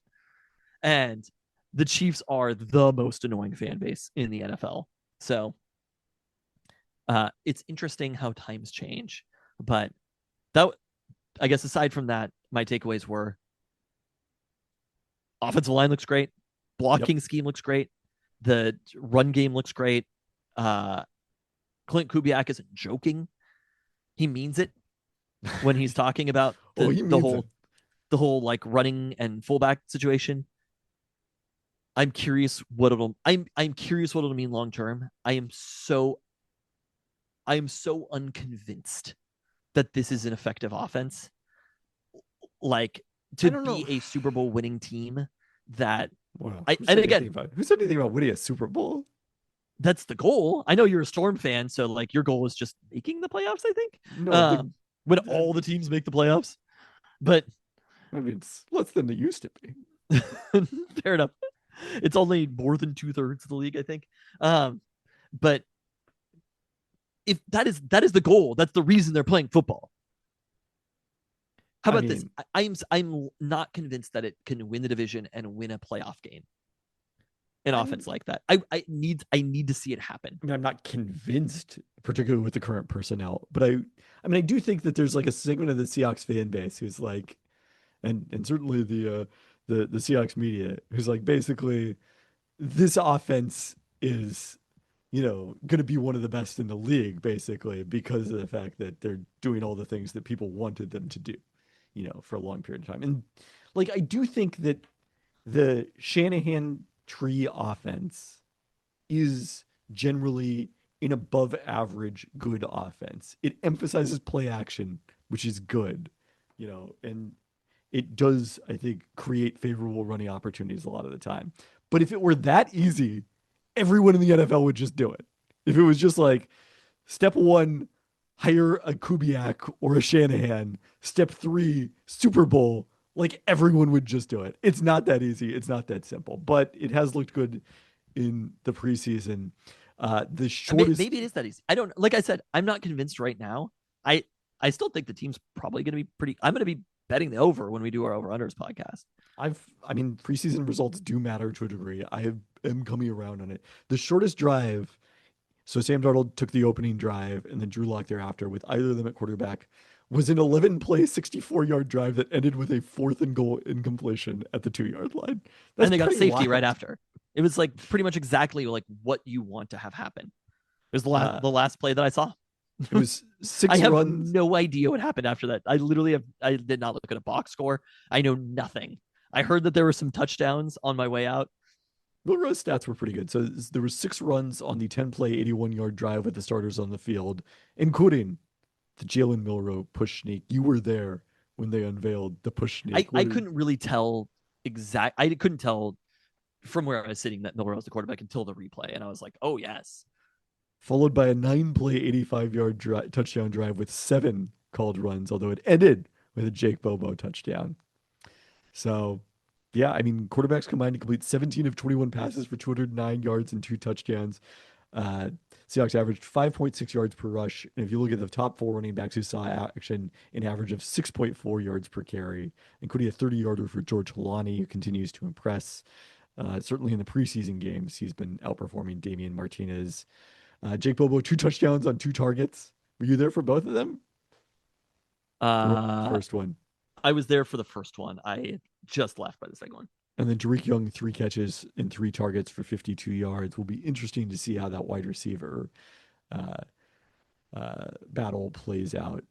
And the Chiefs are the most annoying fan base in the NFL. So it's interesting how times change. But that, I guess, aside from that, my takeaways were offensive line looks great. Blocking scheme looks great. The run game looks great. Clint Kubiak isn't joking. He means it when he's talking about the whole like running and fullback situation. I'm curious what it'll mean long term. I am so unconvinced that this is an effective offense. Like to be a Super Bowl winning team that who said anything about winning a Super Bowl? That's the goal. I know you're a Storm fan, so like your goal is just making the playoffs, I think. No, when all the teams make the playoffs. But I mean, it's less than it used to be. Fair enough. It's only more than 2/3 of the league, I think. But if that is the goal, that's the reason they're playing football. How I about this? mean, I'm not convinced that it can win the division and win a playoff game. An offense like that. I need to see it happen. I'm not convinced, particularly with the current personnel, but I do think that there's like a segment of the Seahawks fan base who's like, and certainly the Seahawks media who's like, basically, this offense is, going to be one of the best in the league, basically, because of the fact that they're doing all the things that people wanted them to do, for a long period of time. And like, I do think that the Shanahan tree offense is generally an above average good offense. It emphasizes play action, which is good, and it does, I think, create favorable running opportunities a lot of the time. But if it were that easy, everyone in the NFL would just do it. If it was just like step one, hire a Kubiak or a Shanahan, step three, Super Bowl, like everyone would just do it. It's not that easy. It's not that simple, but it has looked good in the preseason. The shortest. Maybe it is that easy. I don't. Like I said, I'm not convinced right now. I still think the team's probably going to be pretty. I'm going to be betting the over when we do our over unders podcast. Preseason results do matter to a degree. Am coming around on it. The shortest drive. So Sam Darnold took the opening drive, and then Drew Lock thereafter with either of them at quarterback. Was an 11-play, 64-yard drive that ended with a 4th and goal incompletion at the 2-yard line. And they got safety wild. right after. It was like pretty much exactly like what you want to have happen. It was the last play that I saw. It was 6 I have runs. no idea what happened after that. I did not look at a box score. I know nothing. I heard that there were some touchdowns on my way out. Milroe's stats were pretty good. So there were 6 runs on the 10-play, 81-yard drive with the starters on the field, including the Jalen Milroe push sneak. You were there when they unveiled the push sneak. I couldn't really tell I couldn't tell from where I was sitting that Milroe was the quarterback until the replay, and I was like, oh yes. Followed by a 9-play, 85-yard touchdown drive with 7 called runs, although it ended with a Jake Bobo touchdown. So, yeah, quarterbacks combined to complete 17 of 21 passes for 209 yards and 2 touchdowns. Seahawks averaged 5.6 yards per rush. And if you look at the top 4 running backs who saw action, an average of 6.4 yards per carry, including a 30-yarder for George Holani, who continues to impress. Certainly in the preseason games, he's been outperforming Damian Martinez. Jake Bobo, 2 touchdowns on 2 targets. Were you there for both of them? First one. I was there for the first one. I just left by the second one. And then Tariq Young, 3 catches and 3 targets for 52 yards. Will be interesting to see how that wide receiver battle plays out.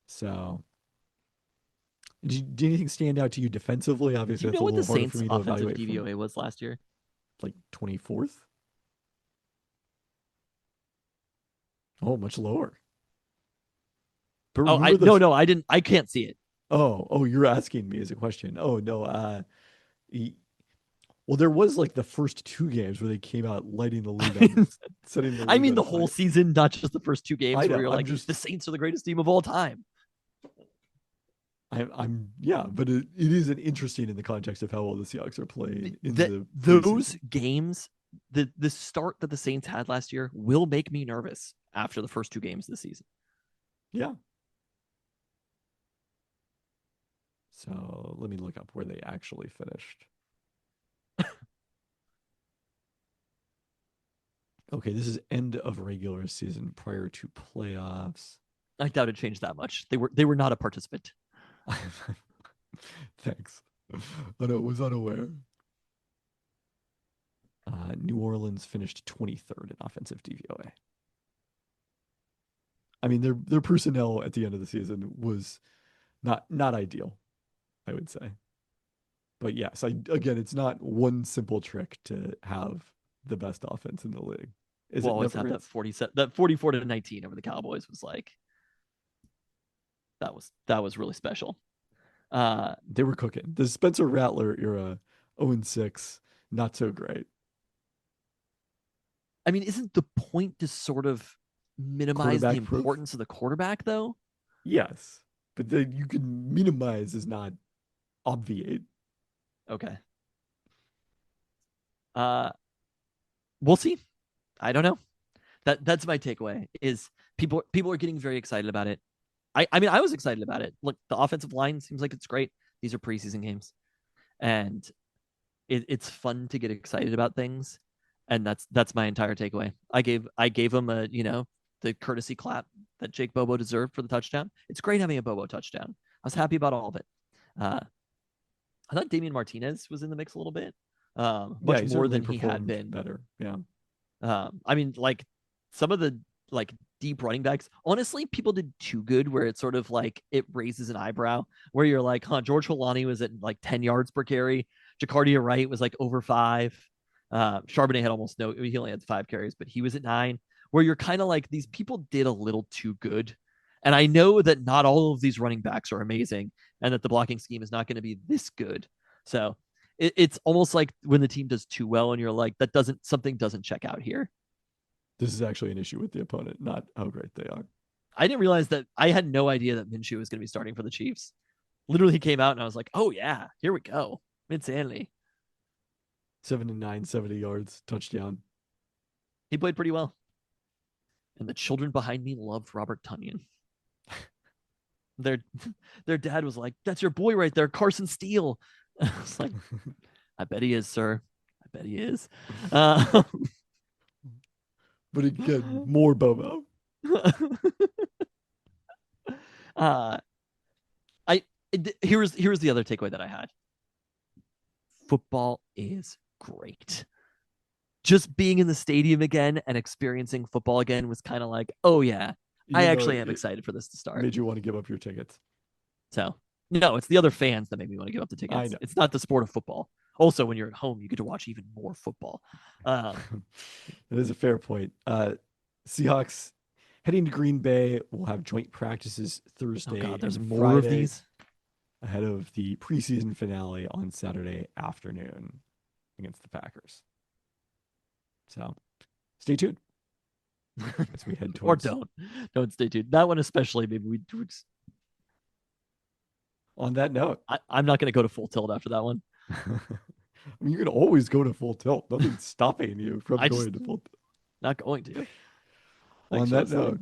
So, did anything stand out to you defensively? Obviously, Do you know what the harder Saints' for me to offensive evaluate DVOA was last year? Like 24th? Oh, much lower. But no, I didn't. I can't see it. Oh, you're asking me as a question. Oh no, well, there was like the first 2 games where they came out lighting the league up, setting the league the whole season, not just the first 2 games where you're like, the Saints are the greatest team of all time. But it is an interesting in the context of how well the Seahawks are playing. Those games, the start that the Saints had last year will make me nervous after the first 2 games this season. Yeah. So let me look up where they actually finished. Okay, this is end of regular season prior to playoffs. I doubt it changed that much. They were not a participant. Thanks. I was unaware. New Orleans finished 23rd in offensive DVOA. Their personnel at the end of the season was not ideal, I would say. But yes, again, it's not one simple trick to have the best offense in the league. We'll always have that 44-19 over the Cowboys was like that was really special. They were cooking. The Spencer Rattler era, 0-6, not so great. Isn't the point to sort of minimize the importance of the quarterback, though? Yes, but then you can minimize is not obviate. Okay. We'll see. I don't know. That's my takeaway. Is people are getting very excited about it. I mean, I was excited about it. Look, the offensive line seems like it's great. These are preseason games, and it's fun to get excited about things, and that's my entire takeaway. I gave him a the courtesy clap that Jake Bobo deserved for the touchdown. It's great having a Bobo touchdown. I was happy about all of it. I thought Damian Martinez was in the mix a little bit, much he more certainly than he had performed been. better. Yeah. I mean, like some of the like deep running backs, honestly, people did too good where it's sort of like it raises an eyebrow where you're like, huh, George Holani was at like 10 yards per carry. Jacardia Wright was like over 5. Charbonnet had almost no, he only had 5 carries, but he was at 9, where you're kind of like, these people did a little too good. And I know that not all of these running backs are amazing and that the blocking scheme is not going to be this good. So it's almost like when the team does too well and you're like, something doesn't check out here. This is actually an issue with the opponent, not how great they are. I didn't realize that. I had no idea that Minshew was going to be starting for the Chiefs. Literally, he came out and I was like, oh, yeah, here we go. Insanity. 7 and 9, 70 yards, touchdown. He played pretty well. And the children behind me loved Robert Tunyon. Their dad was like, that's your boy right there, Carson Steele. I was like, I bet he is, sir. I bet he is. But again, more Bobo. Here's the other takeaway that I had. Football is great. Just being in the stadium again and experiencing football again was kind of like, oh yeah, I actually am excited for this to start. Made you want to give up your tickets. So no, it's the other fans that made me want to give up the tickets. I know. It's not the sport of football. Also, when you're at home, you get to watch even more football. That is a fair point. Seahawks heading to Green Bay will have joint practices Thursday. Oh God, there's and more Friday of these ahead of the preseason finale on Saturday afternoon against the Packers. So stay tuned as we head or towards. don't stay tuned. That one especially. Maybe we. On that note, I'm not going to go to full tilt after that one. I mean, you can always go to full tilt. Nothing's stopping you from going to full tilt. Not going to. On that note,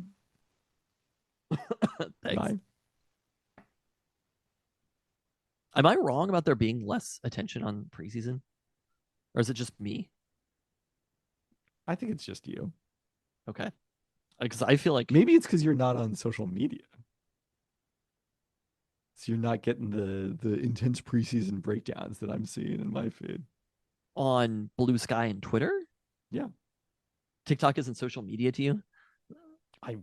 thanks. Bye. Am I wrong about there being less attention on preseason? Or is it just me? I think it's just you. Okay. Because I feel like maybe it's because you're not on social media. So you're not getting the intense preseason breakdowns that I'm seeing in my feed. On Blue Sky and Twitter? Yeah. TikTok isn't social media to you? I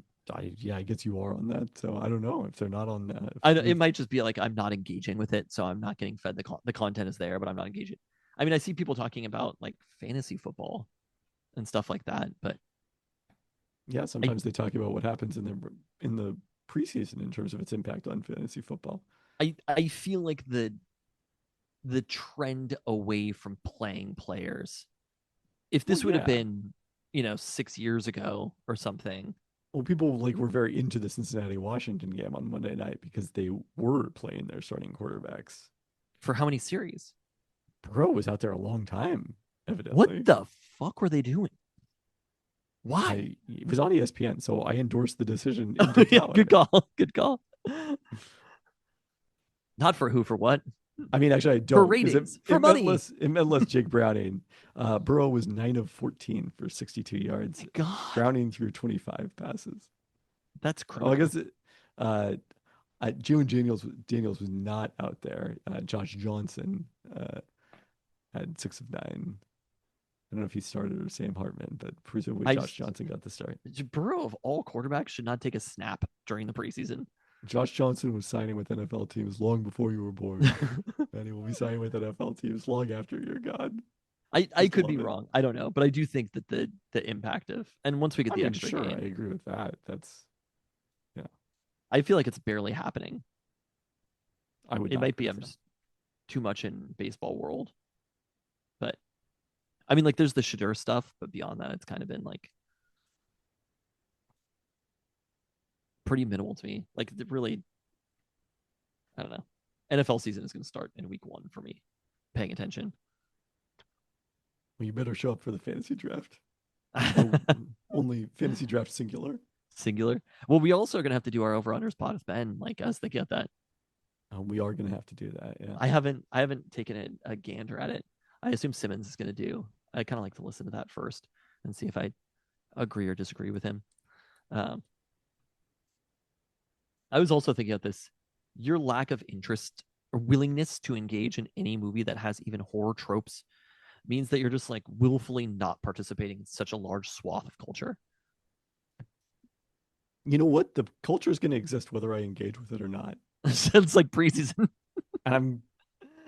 guess you are on that. So I don't know if they're not on that. It might just be like I'm not engaging with it, so I'm not getting fed the content is there, but I'm not engaging. I mean, I see people talking about like fantasy football and stuff like that, but yeah, sometimes they talk about what happens in the preseason in terms of its impact on fantasy football. I feel like the trend away from playing players, if this would have been 6 years ago or something. Well, people were very into the Cincinnati-Washington game on Monday night because they were playing their starting quarterbacks. For how many series? Burrow was out there a long time, evidently. What the fuck were they doing? Why? It was on ESPN, so I endorsed the decision. Yeah, good call. Good call. Not for who, for what? I mean, actually, I don't. For ratings, for money. It meant less Jake Browning. Burrow was 9 of 14 for 62 yards. My God. Browning threw 25 passes. That's crazy. Oh, I guess Jalen Daniels was not out there. Josh Johnson had 6 of 9. I don't know if he started or Sam Hartman, but presumably Josh Johnson got the start. Burrow, of all quarterbacks, should not take a snap during the preseason. Josh Johnson was signing with NFL teams long before you were born. And he will be signing with NFL teams long after you're gone. I could be wrong. I don't know. But I do think that the impact of, and once we get the extra sure, game. I agree with that. Yeah. I feel like it's barely happening. It might be too much in baseball world. But I mean, there's the Shadur stuff, but beyond that, it's kind of been pretty minimal to me. Really, I don't know. NFL season is going to start in week 1 for me. Paying attention. Well, you better show up for the fantasy draft. Only fantasy draft singular. Singular. Well, we also are gonna have to do our over-unders pod with Ben. Like, I was thinking of that. We are gonna have to do that. Yeah. I haven't taken a gander at it. I assume Simmons is gonna do. I kind of like to listen to that first and see if I agree or disagree with him. Um, I was also thinking of this. Your lack of interest or willingness to engage in any movie that has even horror tropes means that you're just like willfully not participating in such a large swath of culture. You know what? The culture is gonna exist whether I engage with it or not. It's like preseason. And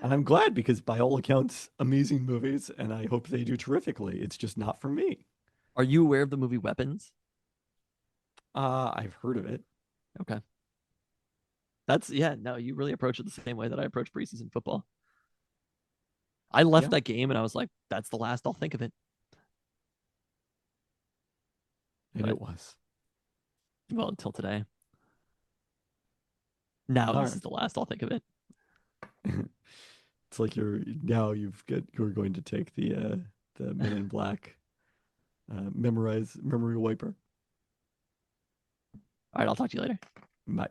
I'm glad because by all accounts, amazing movies, and I hope they do terrifically. It's just not for me. Are you aware of the movie Weapons? I've heard of it. Okay. That's yeah, no, you really approach it the same way that I approach preseason football. I left Yeah. that game and I was like, that's the last I'll think of it. And But- it was. Well, until today. Now All this right. is the last I'll think of it. It's like you're going to take the Men in Black memory wiper. All right, I'll talk to you later. Bye.